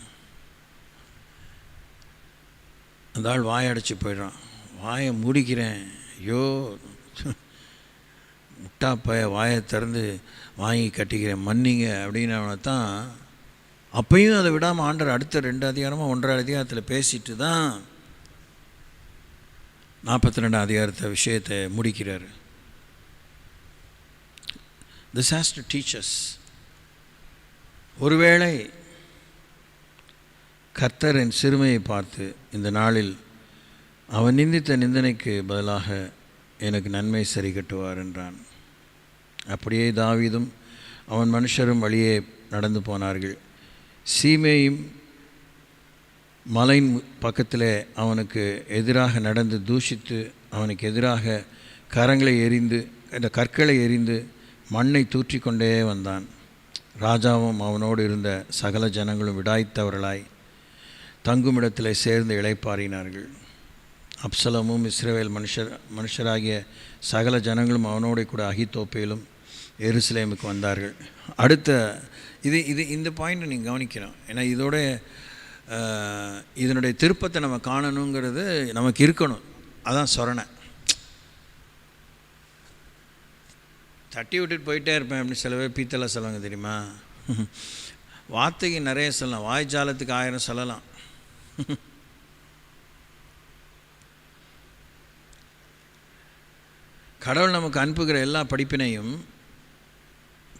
அந்த ஆள் வாயடைச்சி போயிடுறான். வாயை மூடிக்கிறேன், ஐயோ முட்டாப்பைய வாயை திறந்து வாங்கி கட்டிக்கிறேன், மன்னிங்க அப்படின்னு அவனை தான். அப்பையும் அதை விடாமல் ஆண்டவர் அடுத்த 2 அதிகாரமாக 1.5 அதிகாரத்தில் பேசிட்டு தான் 42 அதிகாரத்தை விஷயத்தை முடிக்கிறார். This has to teach us. ஒருவேளை கர்த்தர் என் சிறுமையை பார்த்து இந்த நாளில் அவன் நிந்தித்த நிந்தனைக்கு பதிலாக எனக்கு நன்மை சரி கட்டுவார் என்றான். அப்படியே தாவீதும் அவன் மனுஷரும் வழியே நடந்து போனார்கள். சீமேயும் மலையின் பக்கத்தில் அவனுக்கு எதிராக நடந்து தூஷித்து அவனுக்கு எதிராக கற்களை எறிந்து மண்ணை தூற்றி கொண்டே வந்தான். ராஜாவும் அவனோடு இருந்த சகல ஜனங்களும் விடாய்த்தவர்களாய் தங்குமிடத்தில் சேர்ந்து இளைப்பாறினார்கள். அப்சலமும் இஸ்ரவேல் மனுஷராகிய சகல ஜனங்களும் அவனோடு கூட அகித்தோப்பேலும் எருசலேமுக்கு வந்தார்கள். அடுத்த இந்த பாயிண்ட்டை நீங்கள் கவனிக்கணும். ஏன்னா இதனுடைய திருப்பத்தை நம்ம காணணுங்கிறது நமக்கு இருக்கணும். அதான் சொரணை. தட்டி விட்டுட்டு போயிட்டே இருப்பேன் அப்படின்னு சில பேர் பீத்தலை சொல்லுவாங்க தெரியுமா. வார்த்தைக்கு நிறைய சொல்லலாம், வாய்ஜாலத்துக்கு 1000 சொல்லலாம். கடவுள் நமக்கு அனுப்புகிற எல்லா படிப்பினையும்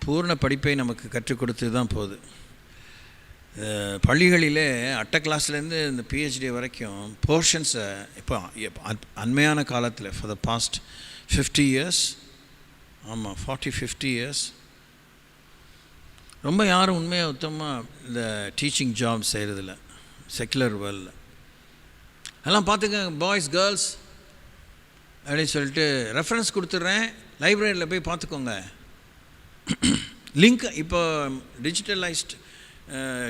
பூர்ண படிப்பை நமக்கு கற்றுக் கொடுத்து தான் போகுது. பள்ளிகளிலே அட்டை கிளாஸ்லேருந்து இந்த பிஹெச்டி வரைக்கும் போர்ஷன்ஸை இப்போ அண்மையான காலத்தில் ஃபார் த பாஸ்ட் 50 years, ஆமாம் 40-50 years ரொம்ப யாரும் உண்மையாக உத்தமமாக இந்த டீச்சிங் ஜாப் செய்கிறதில்ல. செக்குலர் வேர்ல்டில் எல்லாம் பார்த்துக்கங்க, பாய்ஸ் கேர்ள்ஸ் அப்படின்னு சொல்லிட்டு ரெஃபரன்ஸ் கொடுத்துட்றேன், லைப்ரரியில் போய் பார்த்துக்கோங்க. லிங்க் இப்போ டிஜிட்டலைஸ்ட்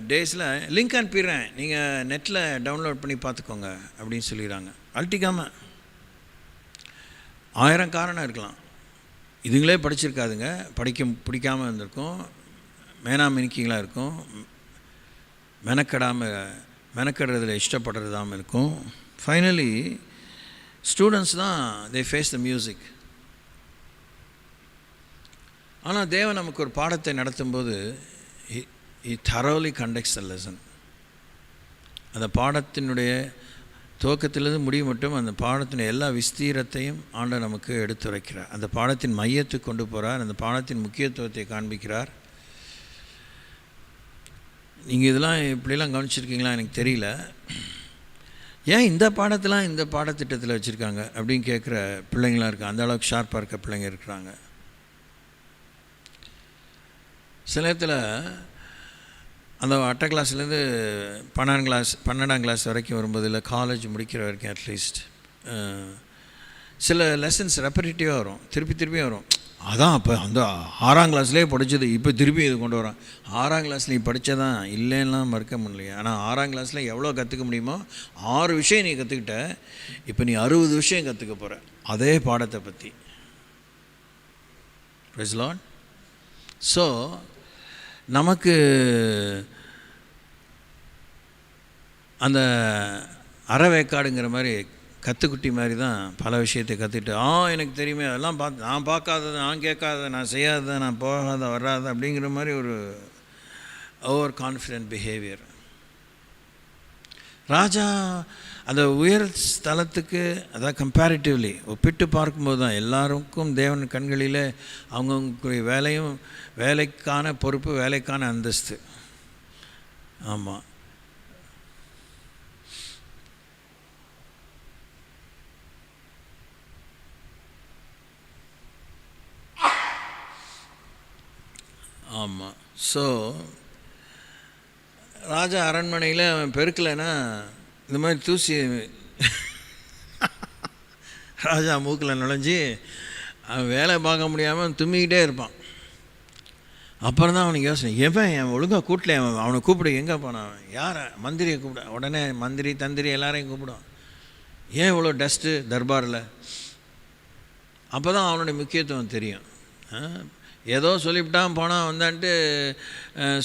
டேஸில் லிங்க் அனுப்பிடுறேன், நீங்கள் நெட்டில் டவுன்லோட் பண்ணி பார்த்துக்கோங்க அப்படின்னு சொல்லிடுறாங்க. அழட்டிக்காமல் 1000 காரணம் இருக்கலாம். இதுங்களே படிச்சிருக்காதுங்க, பிடிக்காமல் இருந்திருக்கும், மேனாமினிக்கிங்களாக இருக்கும், மெனக்கடுறதில் இஷ்டப்படுறதாமல் இருக்கும். ஃபைனலி ஸ்டூடெண்ட்ஸ் தான் தே ஃபேஸ் த மியூசிக். ஆனால் தேவன் நமக்கு ஒரு பாடத்தை நடத்தும்போது he thoroughly conducts the lesson. அந்த பாடத்தினுடைய துவக்கத்திலிருந்து முடிவு மட்டும் அந்த பாடத்தின் எல்லா விஸ்தீரத்தையும் ஆண்டவர் நமக்கு எடுத்துரைக்கிறார். அந்த பாடத்தின் மையத்துக்கு கொண்டு போகிறார், அந்த பாடத்தின் முக்கியத்துவத்தை காண்பிக்கிறார். நீங்கள் இதெல்லாம் இப்படிலாம் கவனிச்சிருக்கீங்களா எனக்கு தெரியல. ஏன் இந்த பாடத்தெலாம் இந்த பாடத்திட்டத்தில் வச்சுருக்காங்க அப்படின்னு கேட்குற பிள்ளைங்களாம் இருக்காங்க. அந்த அளவுக்கு ஷார்ப்பாக இருக்க பிள்ளைங்க இருக்கிறாங்க. சில நேரத்தில் அந்த அட்டை கிளாஸ்லேருந்து 12ஆம் கிளாஸ் வரைக்கும் வரும்போது, இல்லை காலேஜ் முடிக்கிற வரைக்கும் அட்லீஸ்ட் சில லெசன்ஸ் ரெப்பரேட்டிவாக வரும், திருப்பியும் வரும். அதான் அப்போ அந்த 6ஆம் கிளாஸ்லேயே படித்தது இப்போ திருப்பி இது கொண்டு வரோம். 6ஆம் கிளாஸ் நீ படித்ததான் இல்லைன்னா மறுக்க முடியலையே. ஆனால் 6ஆம் கிளாஸில் எவ்வளோ கற்றுக்க முடியுமோ 6 விஷயம் நீ கற்றுக்கிட்ட. இப்போ நீ 60 விஷயம் கற்றுக்க போகிற அதே பாடத்தை பற்றி. Praise the Lord. ஸோ நமக்கு அந்த அறவேக்காடுங்கிற மாதிரி கற்றுக்குட்டி மாதிரி தான் பல விஷயத்தை கற்றுக்கிட்டு, எனக்கு தெரியுமே, அதெல்லாம் நான் பார்க்காதது, நான் கேட்காதது, நான் செய்யாததை, நான் போகாத வராத அப்படிங்கிற மாதிரி ஒரு ஓவர் கான்ஃபிடென்ட் பிஹேவியர். ராஜா அந்த உயர் ஸ்தலத்துக்கு, அதாவது கம்பேரிட்டிவ்லி ஒப்பிட்டு பார்க்கும்போது தான் எல்லாருக்கும் தேவன் கண்களில் அவங்கவுங்களுடைய வேலையும், வேலைக்கான பொறுப்பு, வேலைக்கான அந்தஸ்து. ஆமாம். ஆமாம். ஸோ ராஜா அரண்மனையில் அவன் பெருக்கலைன்னா இந்த மாதிரி தூசி ராஜா மூக்கில் நுழைஞ்சி அவன் வேலை பார்க்க முடியாமல் தும்மிக்கிட்டே இருப்பான். அப்புறம் தான் அவனுக்கு யோசனை, எவன் ஒழுங்காக கூட்டல, அவனை கூப்பிடு, எங்கே போனான், யாரை, மந்திரியை கூப்பிட. உடனே மந்திரி தந்திரி எல்லாரையும் கூப்பிடுவான். ஏன் இவ்வளோ டஸ்ட்டு தர்பாரில்? அப்போ தான் அவனுடைய முக்கியத்துவம் தெரியும். ஏதோ சொல்லிவிட்டான், போனால் வந்தான்ட்டு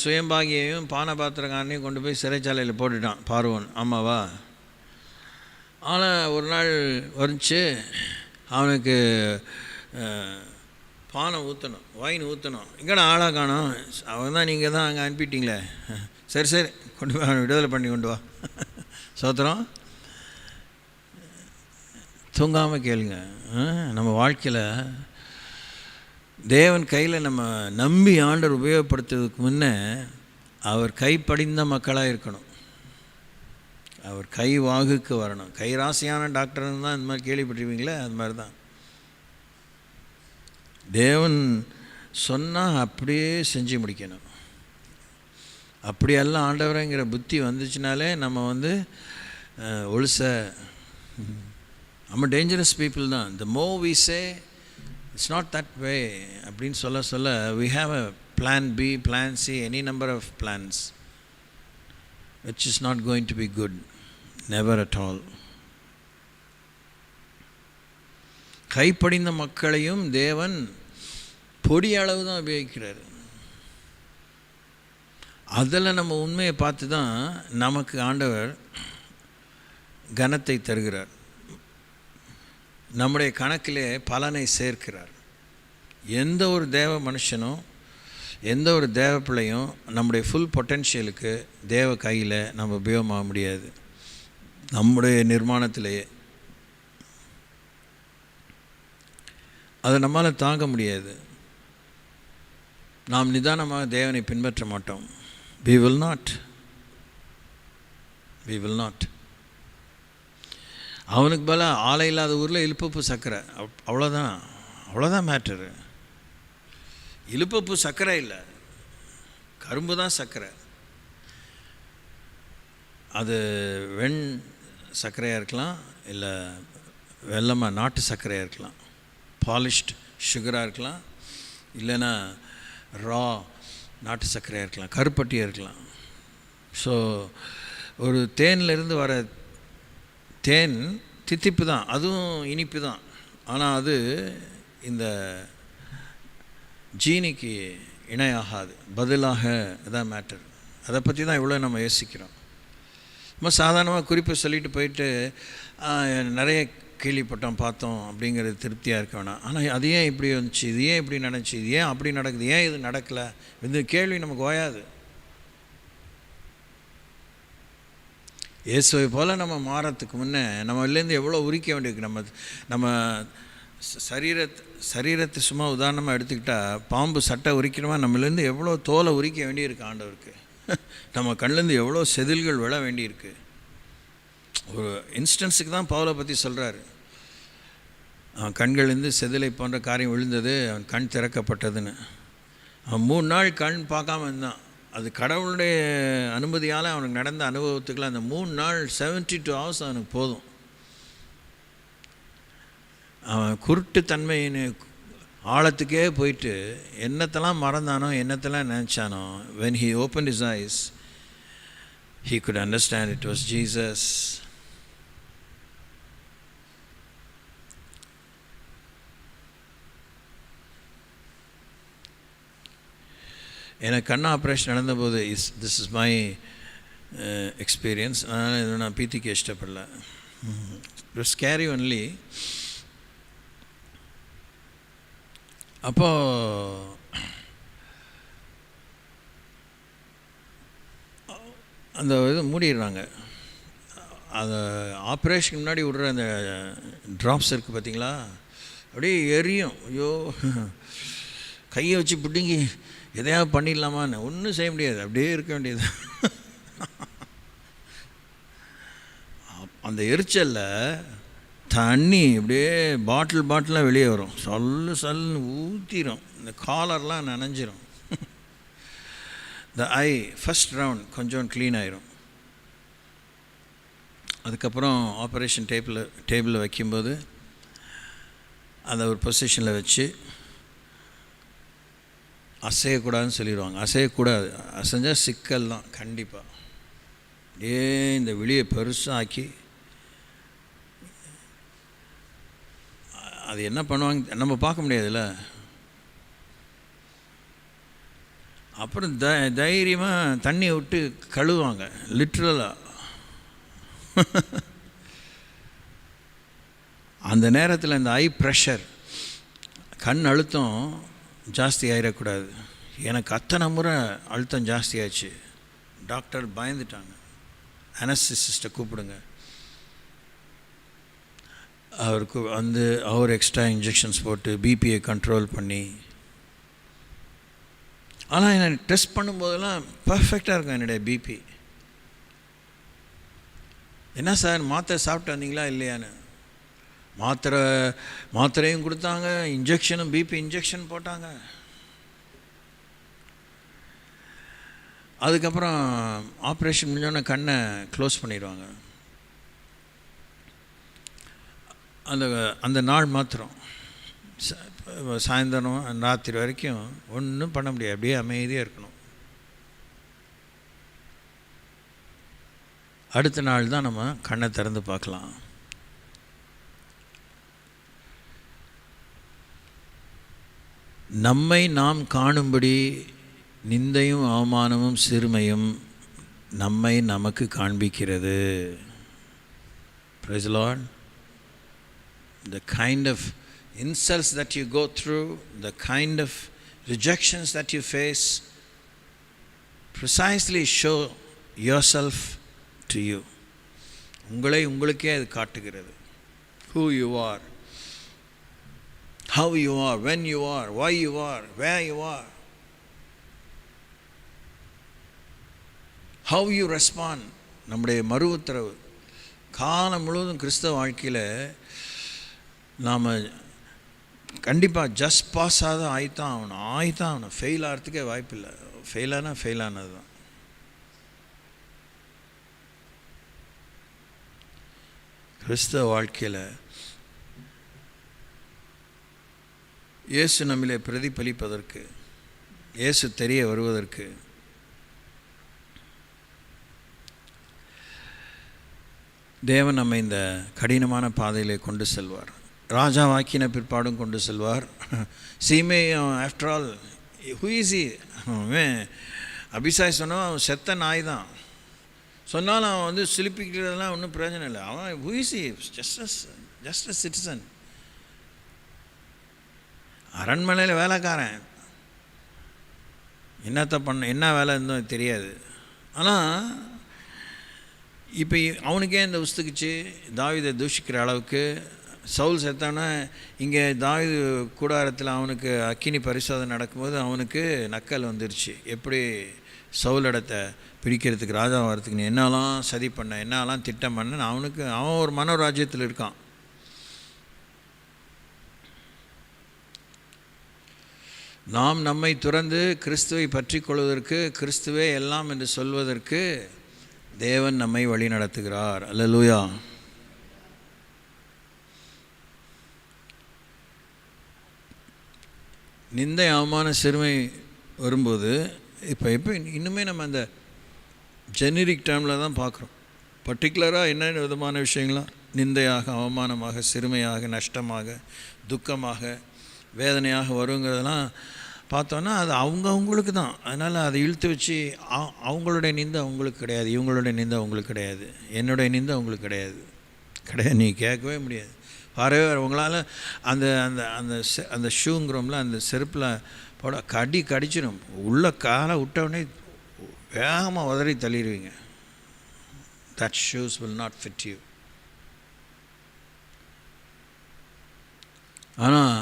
சுயம்பாகியையும் பானை பாத்திரக்காரனையும் கொண்டு போய் சிறைச்சாலையில் போட்டுட்டான் பார்வோன். ஆமாவா? ஆனால் ஒரு நாள் வந்துச்சு, அவனுக்கு பானை ஊற்றணும், வைன் ஊற்றணும். இங்கேடா ஆளாக காணும். அவன் தான் நீங்கள் தான் அங்கே அனுப்பிட்டீங்களே. சரி கொண்டு போய் அவனை விடுதலை பண்ணி கொண்டு வா. சோத்திரம். தூங்காமல் கேளுங்க. நம்ம வாழ்க்கையில் தேவன் கையில் நம்ம நம்பி ஆண்டவர் உபயோகப்படுத்துறதுக்கு முன்னே அவர் கைப்படிந்த மக்களாக இருக்கணும். அவர் கை வாகுக்கு வரணும். கை ராசியான டாக்டர்னு தான் இந்த மாதிரி கேள்விப்பட்டிருப்பீங்களே, அது மாதிரி தான். தேவன் சொன்னால் அப்படியே செஞ்சு முடிக்கணும். அப்படியெல்லாம் ஆண்டவரைங்கிற புத்தி வந்துச்சுனாலே நம்ம ஒழுச நம்ம டேஞ்சரஸ் பீப்புள் தான். The more we say it's not that way அப்படின்னு சொல்ல we have a plan B, plan C, any number of plans which is not going to be good, never at all. கைப்படிந்த மக்களையும் தேவன் பொடி அளவு தான் உபயோகிக்கிறார். அதில் நம்ம உண்மையை பார்த்து தான் நமக்கு ஆண்டவர் கனத்தை தருகிறார், நம்முடைய கணக்கிலே பலனை சேர்க்கிறார். எந்த ஒரு தேவ மனுஷனும், எந்த ஒரு தேவ பிள்ளையும் நம்முடைய ஃபுல் பொட்டென்ஷியலுக்கு தேவ கையில் நம்ம உபயோகமாக முடியாது. நம்முடைய நிர்மாணத்திலேயே அதை நம்மளால் தாங்க முடியாது. நாம் நிதானமாக தேவனை பின்பற்ற மாட்டோம். we will not. அவனுக்கு பதிலாக ஆலை இல்லாத ஊரில் இழுப்பப்பு சர்க்கரை, அவ்வளோதான் மேட்டரு. இழுப்பப்பு சர்க்கரை இல்லை, கரும்பு தான் சர்க்கரை. அது வெண் சர்க்கரையாக இருக்கலாம், இல்லை வெல்லமாக நாட்டு சர்க்கரையாக இருக்கலாம், பாலிஷ்டு சுகராக இருக்கலாம், இல்லைன்னா ரா நாட்டு சர்க்கரையாக இருக்கலாம், கருப்பட்டியாக இருக்கலாம். ஸோ ஒரு தேனிலிருந்து வர தேன் தித்திப்பு தான், அதுவும் இனிப்பு தான். ஆனால் அது இந்த ஜீனிக்கு இணையாகாது, பதிலாக இதான் மேட்டர். அதை பற்றி தான் இவ்வளோ நம்ம யோசிக்கிறோம். ரொம்ப சாதாரணமாக குறிப்பை சொல்லிட்டு போயிட்டு நிறைய கேள்விப்பட்டோம் பார்த்தோம் அப்படிங்கிறது திருப்தியாக இருக்க வேணாம். ஆனால் அது ஏன் இப்படி வந்துச்சு, இது ஏன் இப்படி நடந்துச்சு, இது ஏன் அப்படி நடக்குது, ஏன் இது நடக்கலை, இந்த கேள்வி நமக்கு ஓயாது. இயேசுவை போல் நம்ம மாறத்துக்கு முன்னே நம்மலேருந்து எவ்வளோ உரிக்க வேண்டியிருக்கு. நம்ம சரீரத்தை சும்மா உதாரணமாக எடுத்துக்கிட்டால், பாம்பு சட்டை உரிக்கிறோமா, நம்மளேருந்து எவ்வளோ தோலை உரிக்க வேண்டியிருக்கு ஆண்டவருக்கு. நம்ம கண்லேருந்து எவ்வளோ செதில்கள் விழ வேண்டியிருக்கு. ஒரு இன்ஸ்டன்ஸுக்கு தான் பவுலை பற்றி சொல்கிறாரு. அவன் கண்கள்லேருந்து செதிலை போன்ற காரியம் விழுந்தது, அவன் கண் திறக்கப்பட்டதுன்னு. அவன் 3 நாள் கண் பார்க்காம இருந்தான். அது கடவுளுடைய அனுமதியால் அவனுக்கு நடந்த அனுபவத்துக்குள்ள அந்த 3 நாள் 72 hours அவனுக்கு போதும். அவன் குருட்டுத்தன்மையின் ஆழத்துக்கே போயிட்டு என்னத்தெல்லாம் மறந்தானோ, என்னத்தெல்லாம் நினச்சானோ, when he opened his eyes he could understand it was Jesus. எனக்கு கண் ஆப்ரேஷன் நடந்தபோது திஸ் இஸ் மை எக்ஸ்பீரியன்ஸ். அதனால் இது நான் பீத்திக்க இஷ்டப்படல. Scary only. அப்போது அந்த இது மூடிடுறாங்க. அந்த ஆப்ரேஷனுக்கு முன்னாடி விடுற அந்த ட்ராப்ஸ் இருக்குது பார்த்தீங்களா, அப்படியே எரியும். ஐயோ, கையை வச்சு பிடிங்கி எதையாவது பண்ணிடலாமான்னு ஒன்றும் செய்ய முடியாது, அப்படியே இருக்க வேண்டியது. அந்த எரிச்சலில் தண்ணி அப்படியே பாட்டிலாக வெளியே வரும். சல்லுன்னு ஊற்றிடும். இந்த காலர்லாம் நனைஞ்சிரும். இந்த ஐ ஃபஸ்ட் ரவுண்ட் கொஞ்சம் க்ளீன் ஆயிரும். அதுக்கப்புறம் ஆப்ரேஷன் டேபிளில் வைக்கும்போது அதை ஒரு பொசிஷனில் வச்சு அசையக்கூடாதுன்னு சொல்லிடுவாங்க. அசையக்கூடாது, அசைஞ்சால் சிக்கல் தான் கண்டிப்பாக. அப்படியே இந்த வெளியை பெருசாக்கி அது என்ன பண்ணுவாங்க நம்ம பார்க்க முடியாதுல்ல. அப்புறம் தைரியமாக தண்ணியை விட்டு கழுவுவாங்க, லிட்ரலாக. அந்த நேரத்தில் இந்த ஐ ப்ரெஷர், கண் அழுத்தம் ஜாஸ்தி ஆகிடக்கூடாது. எனக்கு அத்தனை முறை அழுத்தம் ஜாஸ்தி ஆச்சு. டாக்டர் பயந்துட்டாங்க. அனஸ்தீசிஸ்ட்டை கூப்பிடுங்க, அவருக்கு அவர் எக்ஸ்ட்ரா இன்ஜெக்ஷன்ஸ் போட்டு பிபியை கண்ட்ரோல் பண்ணி. ஆனால் என்னை டெஸ்ட் பண்ணும்போதெல்லாம் பர்ஃபெக்டாக இருக்கும் என்னுடைய பிபி. என்ன சார் மாத்திரை சாப்பிட்டு வந்தீங்களா இல்லையான்னு. மாத்திரையும் கொடுத்தாங்க, இன்ஜெக்ஷனும் பிபி இன்ஜெக்ஷன் போட்டாங்க. அதுக்கப்புறம் ஆப்ரேஷன் முடிஞ்சோடனே கண்ணை க்ளோஸ் பண்ணிடுவாங்க. அந்த நாள் மாத்திரம் சாயந்தரம் ராத்திரி வரைக்கும் ஒன்றும் பண்ண முடியாது, அப்படியே அமைதியாக இருக்கணும். அடுத்த நாள் தான் நம்ம கண்ணை திறந்து பார்க்கலாம். நம்மை நாம் காணும்படி நிந்தையும் அவமானமும் சிறுமையும் நம்மை நமக்கு காண்பிக்கிறது. Praise the Lord. The kind of insults that you go through, the kind of rejections that you face, precisely show yourself to you. உங்களுக்கே அது காட்டுகிறது. Who you are, how you are, when you are, why you are, where you are, how you respond. நம்முடைய மறு உத்தரவு காலம் முழுவதும் கிறிஸ்தவ வாழ்க்கையில் நாம் கண்டிப்பாக ஜஸ்ட் பாஸாக ஆகித்தான் ஆகணும். ஃபெயில் ஆகிறதுக்கே வாய்ப்பில்லை. ஃபெயில் ஆனது தான். கிறிஸ்தவ வாழ்க்கையில் இயேசு நம்மிலே பிரதிபலிப்பதற்கு, இயேசு தெரிய வருவதற்கு தேவன் நம்மை இந்த கடினமான பாதையிலே கொண்டு செல்வார். ராஜாவாக்கின பிற்பாடும் கொண்டு செல்வார். Shimei after all who is he? Abishai சொன்னால் அவன் செத்த நாய் தான். சொன்னாலும் அவன் சிலிப்பிக்கிறதுலாம் ஒன்றும் பிரயோஜனம் இல்லை. அவன் who is he? Just a citizen. அரண்மனையில் வேலைக்காரன், என்ன வேலை இருந்தோம் தெரியாது. ஆனால் இப்போ அவனுக்கே இந்த உஸ்துக்குச்சு தாவீதை தூஷிக்கிற அளவுக்கு. சவுல் செத்தானா இங்கே தாவீது கூடாரத்தில் அவனுக்கு அக்கினி பரிசோதனை நடக்கும்போது அவனுக்கு நக்கல் வந்துருச்சு. எப்படி சவுல் இடத்த பிடிக்கிறதுக்கு, ராஜா வரத்துக்கு நீ என்னெல்லாம் சதி பண்ண, என்னெல்லாம் திட்டம் பண்ண, அவன் ஒரு மனோராஜ்யத்தில் இருக்கான். நாம் நம்மை துறந்து கிறிஸ்துவை பற்றி கொள்வதற்கு, கிறிஸ்துவே எல்லாம் என்று சொல்வதற்கு தேவன் நம்மை வழி நடத்துகிறார். அல்லேலூயா. நிந்தை, அவமான, சிறுமை வரும்போது இப்போ இன்னுமே நம்ம அந்த ஜெனரிக் டேர்மில் தான் பார்க்குறோம். பர்டிகுலராக என்னென்ன விதமான விஷயங்களாம் நிந்தையாக, அவமானமாக, சிறுமையாக, நஷ்டமாக, துக்கமாக, வேதனையாக வருங்கிறதெல்லாம் பார்த்தோன்னா அது அவங்களுக்கு தான். அதனால் அதை இழுத்து வச்சு அவங்களுடைய நிந்தை அவங்களுக்கு கிடையாது, இவங்களுடைய நிந்தை அவங்களுக்கு கிடையாது, என்னுடைய நிந்தை அவங்களுக்கு கிடையாது. நீ கேட்கவே முடியாது. வரவே உங்களால் அந்த அந்த அந்த அந்த ஷூங்கிறோம்ல, அந்த செருப்பில் போட கடிச்சிடும். உள்ள காலை விட்டவுடனே வேகமாக உதறி தள்ளிடுவீங்க. That shoes will not fit you. ஆனால்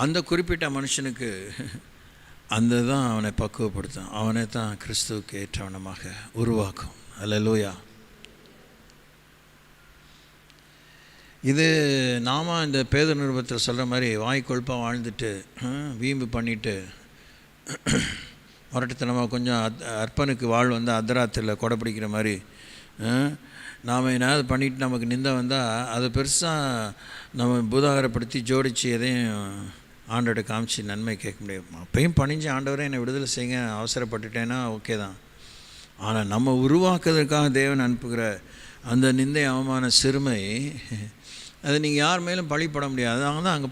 அந்த குறிப்பிட்ட மனுஷனுக்கு அந்த தான் அவனை பக்குவப்படுத்தும், அவனை தான் கிறிஸ்துவுக்கு ஏற்றவனமாக உருவாக்கும். அல்லேலூயா. இது நாம் இந்த பேதுரு நிருபத்தில் சொல்கிற மாதிரி வாய் கொழுப்பாக வாழ்ந்துட்டு வீம்பு பண்ணிவிட்டு முரட்டுத்தனமாக கொஞ்சம் அர்ப்பனுக்கு வாழ் வந்து அர்த்தராத்திரியில் கொடை பிடிக்கிற மாதிரி நாம் ஏதாவது பண்ணிவிட்டு நமக்கு நிந்தை வந்தால் அதை பெருசாக நம்ம பூதாகரப்படுத்தி ஜோடித்து எதையும் ஆண்டோட காமிச்சு நன்மை கேட்க முடியும். அப்பையும் பணிஞ்சு ஆண்டவரே என்னை விடுதலை செய்யுங்க, அவசரப்பட்டுட்டேன்னா ஓகே தான். ஆனால் நம்ம உருவாக்குறதுக்காக தேவன் அனுப்புகிற அந்த நிந்தை, அவமான, சிறுமை, அது நீங்கள் யார் மேலும் பழிப்பட முடியாது. அதனால தான் அங்கே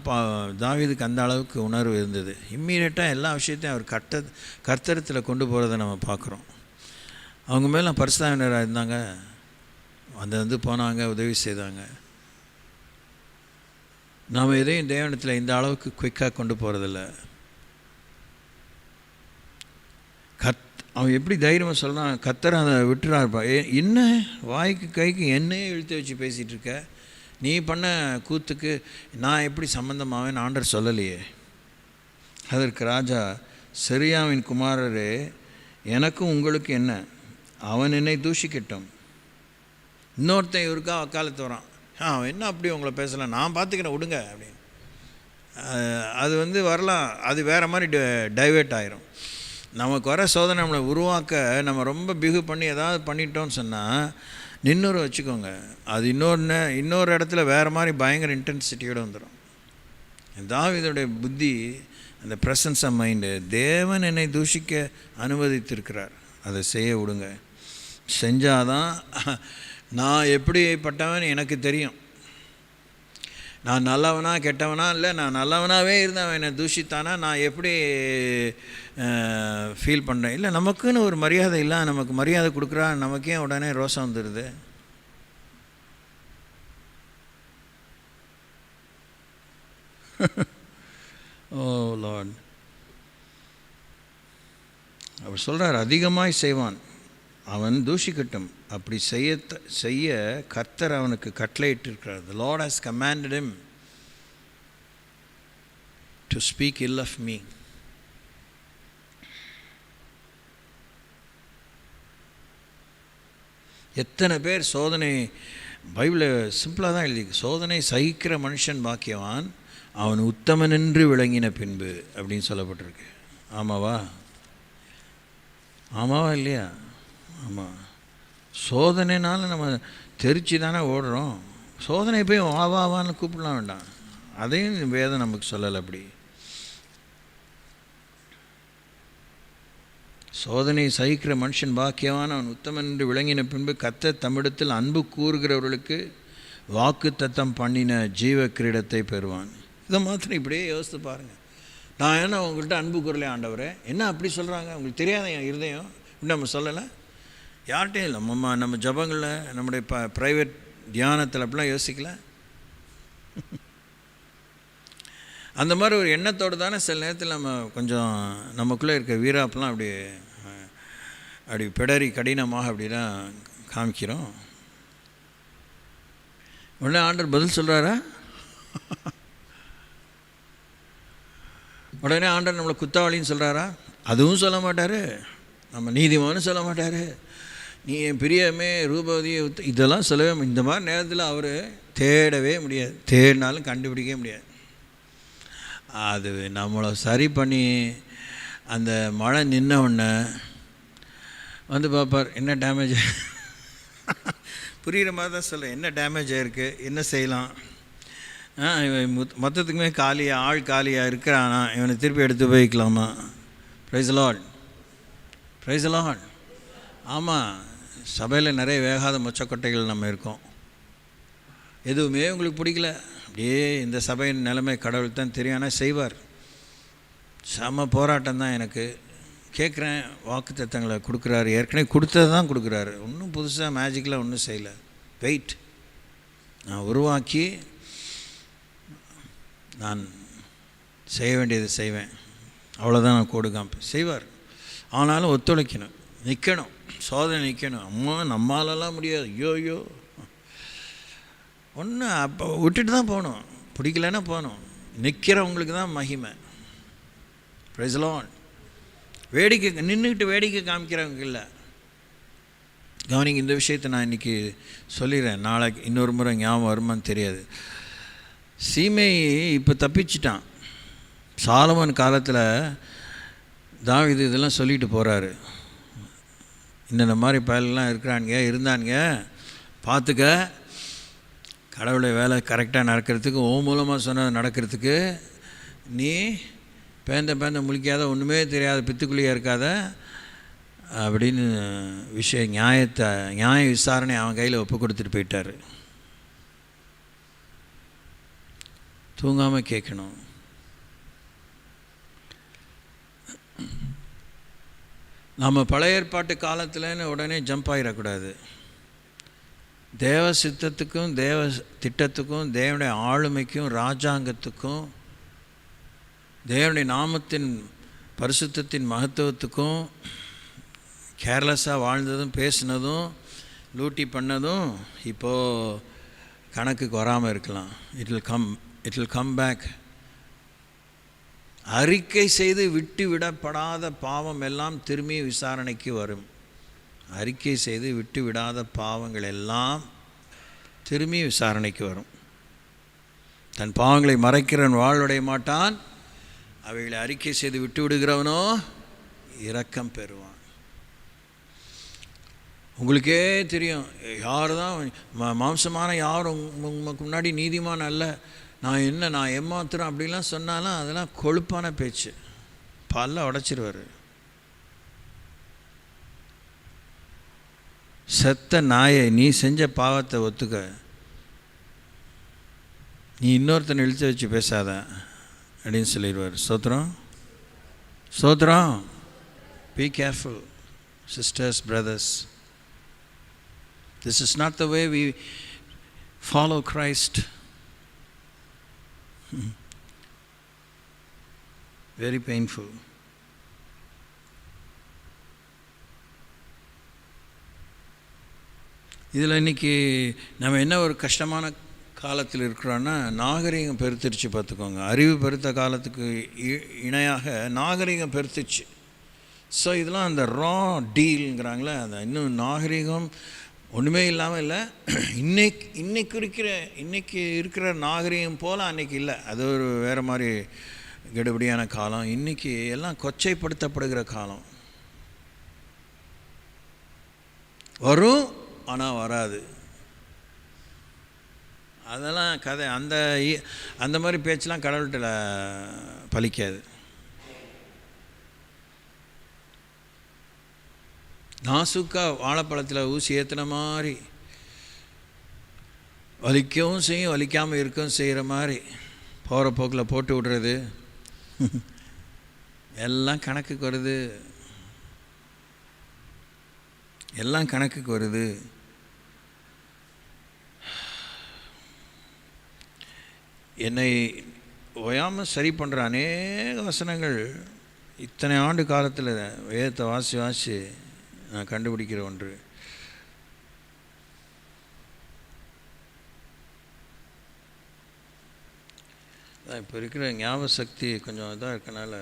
தாவீதுக்கு அந்த அளவுக்கு உணர்வு இருந்தது. இம்மீடியட்டாக எல்லா விஷயத்தையும் அவர் கர்த்தரத்தில் கொண்டு போகிறத நம்ம பார்க்குறோம். அவங்க மேலே பரிசுத்தவான்களாக இருந்தாங்க, வந்து போனாங்க, உதவி செய்தாங்க. நாம் எதையும் தேவனத்தில் இந்த அளவுக்கு குயிக்காக கொண்டு போகிறதில்ல. அவன் எப்படி தைரியமாக சொல்கிறான், கர்த்தர் அதை விட்டுறாருப்பா. என்ன வாய்க்கு கைக்கு என்னையே இழுத்து வச்சு பேசிகிட்டு இருக்க, நீ பண்ண கூத்துக்கு நான் எப்படி சம்பந்தமாவேன்னு ஆண்டவர் சொல்லலையே. அதற்கு ராஜா, செரியாவின் குமாரரே, எனக்கும் உங்களுக்கு என்ன, அவன் என்னை தூஷிக்கட்டும். இன்னொருத்தன் இவருக்கா வக்காலத்து வரான், அவன் என்ன அப்படி உங்களை பேசலாம், நான் பார்த்துக்கிறேன் விடுங்க அப்படின்னு. அது வரலாம், அது வேறு மாதிரி டைவெர்ட் ஆகிரும். நமக்கு வர சோதனை நம்மளை உருவாக்க நம்ம ரொம்ப பிகு பண்ணி ஏதாவது பண்ணிட்டோன்னு சொன்னால் நின்னூரை வச்சுக்கோங்க, அது இன்னொரு இடத்துல வேறு மாதிரி பயங்கர இன்டென்சிட்டியோடு வந்துடும். தாவீதுடைய புத்தி, அந்த ப்ரெசன்ஸ் ஆஃப் மைண்டு, தேவன் என்னை தூஷிக்க அனுமதித்திருக்கிறார், அதை செய்ய விடுங்க. செஞ்சாதான் நான் எப்படிப்பட்டவன் எனக்கு தெரியும். நான் நல்லவனா கெட்டவனா, இல்லை நான் நல்லவனாகவே இருந்தவன் என்னை தூஷித்தானா நான் எப்படி ஃபீல் பண்ணுறேன். இல்லை, நமக்குன்னு ஒரு மரியாதை இல்லை, நமக்கு மரியாதை கொடுக்குறா, நமக்கே உடனே ரோசம் வந்துடுது. ஓ லார்ட், அவர் சொல்கிறார், அதிகமாய் செய்வான், அவன் தூஷிக்கட்டும். அப்படி செய்ய கர்த்தர் அவனுக்கு கட்டளையிட்டிருக்கிறார். The Lord has commanded him to speak ill of me. எத்தனை பேர் சோதனை, பைபிளில் சிம்பிளாக தான் எழுதிருக்கு, சோதனை சகிக்கிற மனுஷன் பாக்கியவான், அவன் உத்தமன் என்று விளங்கின பின்பு அப்படின்னு சொல்லப்பட்டிருக்கு. ஆமாவா இல்லையா? ஆமாம். சோதனைனால நம்ம தெரிச்சு தானே ஓடுறோம். சோதனை போய் வாவான்னு கூப்பிடலாம் வேண்டாம், அதையும் வேதம் நமக்கு சொல்லலை. அப்படி சோதனை சகிக்கிற மனுஷன் பாக்கியவான், அவன் உத்தமன் என்று விளங்கின பின்பு கர்த்தர் தம்மிடத்தில் அன்பு கூறுகிறவர்களுக்கு வாக்கு தத்தம் பண்ணின ஜீவ கிரீடத்தை பெறுவான். இதை மாத்திரம் இப்படியே யோசித்து பாருங்கள். நான் என்ன உங்கள்கிட்ட அன்பு கூறலே ஆண்டவரே, என்ன அப்படி சொல்கிறாங்க, உங்களுக்கு தெரியாத என் இருதயம் இப்படி நம்ம சொல்லலை. யார்கிட்டையும் இல்லை, நம்ம ஜபங்களில், நம்முடைய ப்ரைவேட் தியானத்தில் அப்படிலாம் யோசிக்கல. அந்த மாதிரி ஒரு எண்ணத்தோடு தானே சில நேரத்தில் நம்ம கொஞ்சம் நமக்குள்ளே இருக்க வீராப்பெலாம் அப்படி பிடரி கடினமாக அப்படிலாம் காமிக்கிறோம். உடனே ஆண்டவர் பதில் சொல்கிறாரா? உடனே ஆண்டவர் நம்மளை குத்தவாளின்னு சொல்கிறாரா? அதுவும் சொல்ல மாட்டார். நம்ம நீதிமான்னு சொல்ல மாட்டார், நீ என் பிரியமே ரூபவதி இதெல்லாம் சொல்லவே. இந்த மாதிரி நேரத்தில் அவர் தேடவே முடியாது, தேடினாலும் கண்டுபிடிக்கவே முடியாது. அது நம்மளை சரி பண்ணி அந்த மழை நின்ன உடனே வந்து பார்ப்பார், என்ன டேமேஜ் புரிகிற மாதிரி தான் சொல்ல, என்ன டேமேஜ் ஆகிருக்கு, என்ன செய்யலாம், இவன் மொத்தத்துக்குமே காலியாக ஆள் காலியாக இருக்கிறானா, இவனை திருப்பி எடுத்து போய்க்கலாமா. Praise Lord, praise Lord. ஆமாம், சபையில் நிறைய வேகாத மொச்சக்கொட்டைகள் நம்ம இருக்கோம். எதுவுமே உங்களுக்கு பிடிக்கல, அப்படியே இந்த சபையின் நிலைமை கடவுள் தான் தெரியும், ஆனால் செய்வார். செம போராட்டம் தான் எனக்கு. கேட்குறேன், வாக்கு தத்தங்களை கொடுக்குறாரு, ஏற்கனவே கொடுத்தது தான் கொடுக்குறாரு, ஒன்றும் புதுசாக மேஜிக்கில் ஒன்றும் செய்யலை. வெயிட், நான் உருவாக்கி நான் செய்ய வேண்டியதை செய்வேன், அவ்வளோதான். நான் கோடு காமிப்பேன், செய்வார். ஆனாலும் ஒத்துழைக்கணும், நிற்கணும், சோதனை நிற்கணும். அம்மா நம்மளாலாம் முடியாது, ஐயோ ஒன்று அப்போ விட்டுட்டு தான் போகணும், பிடிக்கலன்னா போகணும். நிற்கிறவங்களுக்கு தான் மகிமை. ப்ரைஸ் தி லார்ட். வேடிக்கை நின்றுக்கிட்டு வேடிக்கை காமிக்கிறவங்க இல்லை. கவனிங்க, இந்த விஷயத்தை நான் இன்றைக்கி சொல்லிடுறேன், நாளைக்கு இன்னொரு முறை ஞாபகம் வருமானு தெரியாது. சீமை இப்போ தப்பிச்சிட்டான். சாலமன் காலத்தில் தாவீது இதெல்லாம் சொல்லிட்டு போகிறாரு, இந்த மாதிரி பயலெலாம் இருந்தானுங்க, பார்த்துக்க, கடவுளை வேலை கரெக்டாக நடக்கிறதுக்கு, ஓ மூலமாக சொன்னது நடக்கிறதுக்கு நீ பேந்த முழிக்காத, ஒன்றுமே தெரியாத பித்துக்குள்ளியாக இருக்காத அப்படின்னு நியாய விசாரணை அவன் கையில் ஒப்பு கொடுத்துட்டு போயிட்டார். தூங்காமல் கேட்கணும். நம்ம பழைய ஏற்பாட்டு காலத்தில்னு உடனே ஜம்ப் ஆகிடக்கூடாது. தேவ சித்தத்துக்கும் தேவ திட்டத்துக்கும் தேவனுடைய ஆளுமைக்கும் ராஜாங்கத்துக்கும் தேவனுடைய நாமத்தின் பரிசுத்தத்தின் மகத்துவத்துக்கும் கேர்லெஸ்ஸாக வாழ்ந்ததும் பேசினதும் லூட்டி பண்ணதும் இப்போது கணக்குக்கு வராமல் இருக்கலாம். It will come back. அறிக்கை செய்து விட்டு விடப்படாத பாவம் எல்லாம் திரும்பி விசாரணைக்கு வரும். அறிக்கை செய்து விட்டு விடாத பாவங்கள் எல்லாம் திரும்பி விசாரணைக்கு வரும். தன் பாவங்களை மறைக்கிறவன் வாழ்வடைய மாட்டான், அவைகளை அறிக்கை செய்து விட்டு விடுகிறவனோ இரக்கம் பெறுவான். உங்களுக்கே தெரியும், யார் தான் மாம்சமான யாரும் உங்களுக்கு முன்னாடி நீதிமான் அல்ல, நான் ஏமாத்துறேன் அப்படிலாம் சொன்னாலும் அதெல்லாம் கொழுப்பான பேச்சு, பல்ல உடைச்சிருவார். செத்த நாயை, நீ செஞ்ச பாவத்தை ஒத்துக்க, நீ இன்னொருத்தனை இழுத்து வச்சு பேசாத அப்படின்னு சொல்லிடுவார். சோத்ரம். Be careful sisters, brothers. This is not the way we follow Christ. Very painful. இதில் இன்றைக்கி நம்ம என்ன ஒரு கஷ்டமான காலத்தில் இருக்கிறோன்னா, நாகரிகம் பெருத்துருச்சு. பார்த்துக்கோங்க, அறிவு பெருத்த காலத்துக்கு இணையாக நாகரிகம் பெருத்துச்சு. ஸோ இதெல்லாம் அந்த ரா டீலுங்கிறாங்களே, அந்த இன்னும் நாகரிகம் ஒன்றுமே இல்லாமல் இல்லை. இன்றைக்கி இருக்கிற நாகரிகம் போல் அன்றைக்கி இல்லை. அது ஒரு வேறு மாதிரி கெடுபடியான காலம். இன்றைக்கி எல்லாம் கொச்சைப்படுத்தப்படுகிற காலம். வரும் ஆனால் வராது, அதெல்லாம் கதை. அந்த மாதிரி பேச்செலாம் கடவுள்கிட்ட பலிக்காது. நாசுக்கா வாழைப்பழத்தில் ஊசி ஏற்றின மாதிரி வலிக்கவும் செய்யும், வலிக்காமல் இருக்கவும் செய்கிற மாதிரி போகிற போக்கில் போட்டு விடுறது எல்லாம் கணக்குக்கு வருது, எல்லாம் கணக்குக்கு வருது. என்னை ஓயாமல் சரி பண்ணுற அநேக வசனங்கள் இத்தனை ஆண்டு காலத்தில் வேதத்தை வாசி நான் கண்டுபிடிக்கிற ஒன்று. இப்போ இருக்கிற ஞாபக சக்தி கொஞ்சம் இதாக இருக்கனால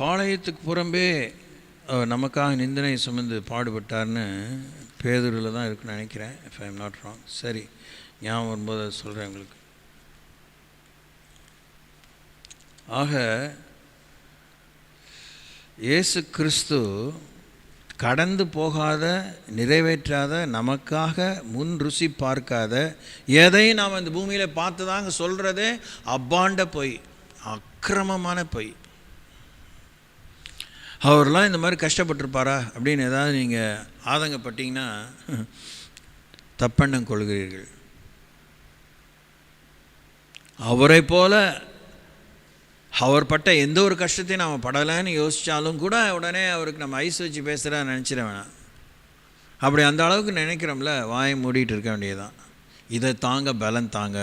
பாளையத்துக்கு புறம்பே நமக்காக நிந்தனை சுமந்து பாடுபட்டார்னு பேதுருவில் தான் இருக்குன்னு நினைக்கிறேன், if I am not wrong. சரி, ஞாபகம் வரும்போது அதை சொல்கிறேன் உங்களுக்கு. ஆக இயேசு கிறிஸ்து கடந்து போகாத, நிறைவேற்றாத, நமக்காக முன் ருசி பார்க்காத எதையும் நாம் இந்த பூமியில் பார்த்து தாங்க சொல்கிறதே அப்பாண்ட பொய், அக்கிரமமான பொய். அவர்லாம் இந்த மாதிரி கஷ்டப்பட்டிருப்பாரா அப்படின்னு ஏதாவது நீங்கள் ஆதங்கப்பட்டீங்கன்னா தப்பெண்ணம் கொள்கிறீர்கள். அவரை போல அவர் பட்ட எந்த ஒரு கஷ்டத்தையும் நாம் படலைன்னு யோசித்தாலும் கூட உடனே அவருக்கு நம்ம ஐஸ் வச்சு பேசுகிறா நினச்சிட வேணாம். அப்படி அந்த அளவுக்கு நினைக்கிறோம்ல, வாயை மூடிட்டு இருக்க வேண்டியதுதான். இதை தாங்க, பலன் தாங்க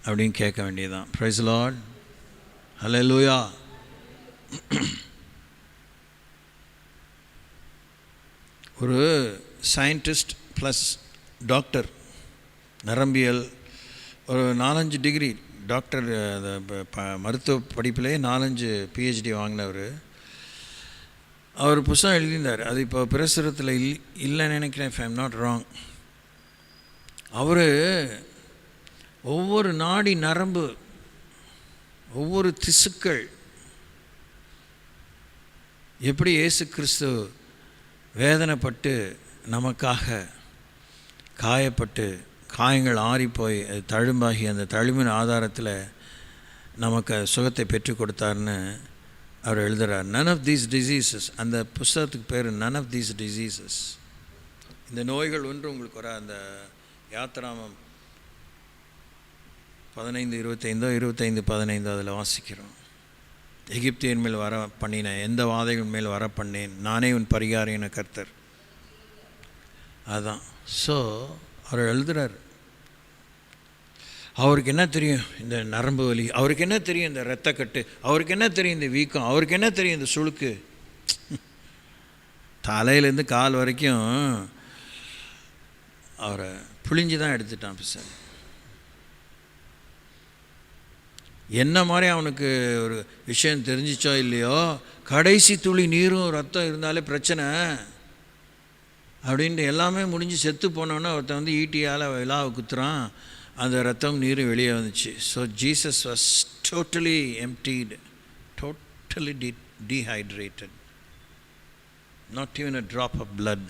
அப்படின்னு கேட்க வேண்டியதுதான். பிரைஸ் லார்ட், ஹல்லேலூயா. ஒரு சயின்டிஸ்ட் ப்ளஸ் டாக்டர், நரம்பியல், ஒரு 4-5 டிகிரி டாக்டர், மருத்துவ படிப்பிலே 4-5 பிஹெச்டி வாங்கினவர். அவர் புத்தகம் எழுதியிருந்தார், அது இப்போ பிரசுரத்தில் இல்லைன்னு நினைக்கிறேன், if I am not wrong. அவர் ஒவ்வொரு நாடி நரம்பு, ஒவ்வொரு திசுக்கள் எப்படி இயேசு கிறிஸ்து வேதனைப்பட்டு நமக்காக காயப்பட்டு, காயங்கள் ஆறிப்போய் அது தழும்பாகி அந்த தழும்பின் ஆதாரத்தில் நமக்கு சுகத்தை பெற்று கொடுத்தார்னு அவர் எழுதுகிறார். நன் ஆஃப் தீஸ் டிசீசஸ், அந்த புஸ்தகத்துக்கு பேர் நன் ஆஃப் தீஸ் டிசீசஸ், இந்த நோய்கள் ஒன்று உங்களுக்கு வர. அந்த யாத்திராமம் 15:25, 25:15 அதில் வாசிக்கிறோம். எகிப்தியன் மேல் வர பண்ணினேன், எந்த வாதைகள் மேல் வர பண்ணேன், நானே உன் பரிகாரியான கர்த்தர். அதுதான். ஸோ அவர் எழுதுகிறார், அவருக்கு என்ன தெரியும் இந்த நரம்பு வலி, அவருக்கு என்ன தெரியும் இந்த இரத்தக்கட்டு, அவருக்கு என்ன தெரியும் இந்த வீக்கம், அவருக்கு என்ன தெரியும் இந்த சுளுக்கு. தலையிலேருந்து கால் வரைக்கும் அவரை புழிஞ்சு தான் எடுத்துட்டான் பிசாசு. என்ன மாதிரி அவனுக்கு ஒரு விஷயம் தெரிஞ்சிச்சோ இல்லையோ, கடைசி துளி நீரும் ரத்தம் இருந்தாலே பிரச்சனை அப்படின்ட்டு எல்லாமே முடிஞ்சு செத்து போனோன்னா ஒருத்தன் வந்து ஈட்டியால் விழாவை குத்துறான், அந்த ரத்தம் நீரும் வெளியே வந்துச்சு. So Jesus was totally emptied, totally dehydrated, not even a drop of blood.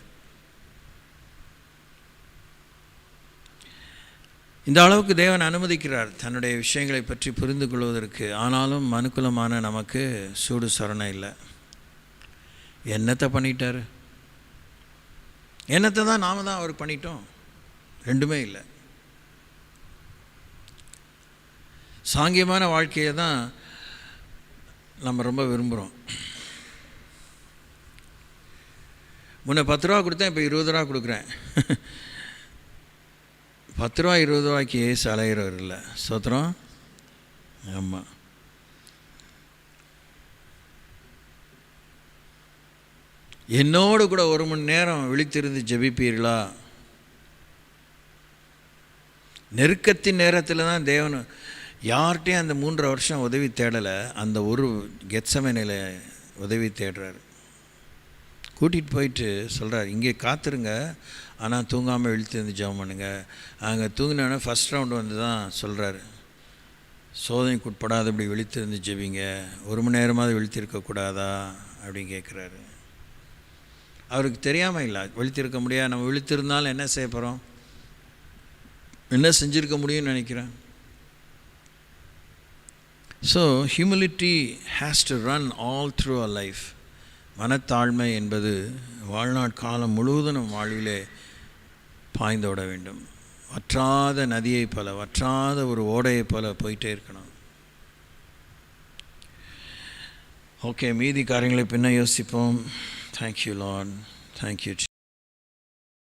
இந்த அளவுக்கு தேவன் அனுமதிக்கிறார் தன்னுடைய விஷயங்களை பற்றி புரிந்து கொள்வதற்கு. ஆனாலும் மனுக்குலமான நமக்கு சூடு சொரணை இல்லை. என்னத்தை பண்ணிட்டார், என்னத்தை தான் நாம தான் அவருக்கு பண்ணிட்டோம், ரெண்டுமே இல்லை. சாங்கியமான வாழ்க்கையை தான் நம்ம ரொம்ப விரும்புகிறோம். முன்ன 10 ரூபா கொடுத்தேன், இப்போ 20 ரூபா கொடுக்குறேன். 10 ரூபா 20 ரூபாய்க்கு ஏசு அலைகிறவர் இல்லை. சோத்திரம். ஆமாம். என்னோடு கூட 1 மணி நேரம் விழித்திருந்து ஜெபிப்பீர்களா? நெருக்கத்தின் நேரத்தில் தான் தேவன் யார்கிட்டையும் அந்த 3 வருஷம் உதவி தேடலை, அந்த ஒரு கெத்சமேனில் உதவி தேடுறார். கூட்டிகிட்டு போயிட்டு சொல்கிறார், இங்கே காத்துருங்க, ஆனால் தூங்காமல் விழித்திருந்து ஜெபம் பண்ணுங்க. அங்கே தூங்கினோடனே ஃபஸ்ட் ரவுண்டு வந்து தான் சொல்கிறாரு, சோதனைக்கு உட்படாத இப்படி விழித்திருந்து ஜெபிங்க, 1 மணி நேரமாவது விழித்திருக்கக்கூடாதா அப்படின்னு கேட்குறாரு. அவருக்கு தெரியாமல் இல்லை, விழித்திருக்க முடியாது. நம்ம விழித்திருந்தாலும் என்ன செய்ய போகிறோம், என்ன செஞ்சுருக்க முடியும்னு நினைக்கிறேன். So humility has to run all through a life. மனத்தாழ்மை என்பது வாழ்நாட்காலம் முழுவதும் நம் வாழ்விலே பாய்ந்தோட வேண்டும். வற்றாத நதியை போல, வற்றாத ஒரு ஓடையை போல போயிட்டே இருக்கணும். ஓகே, மீதி காரியங்களை பின்ன யோசிப்போம். Thank you Lord, thank you.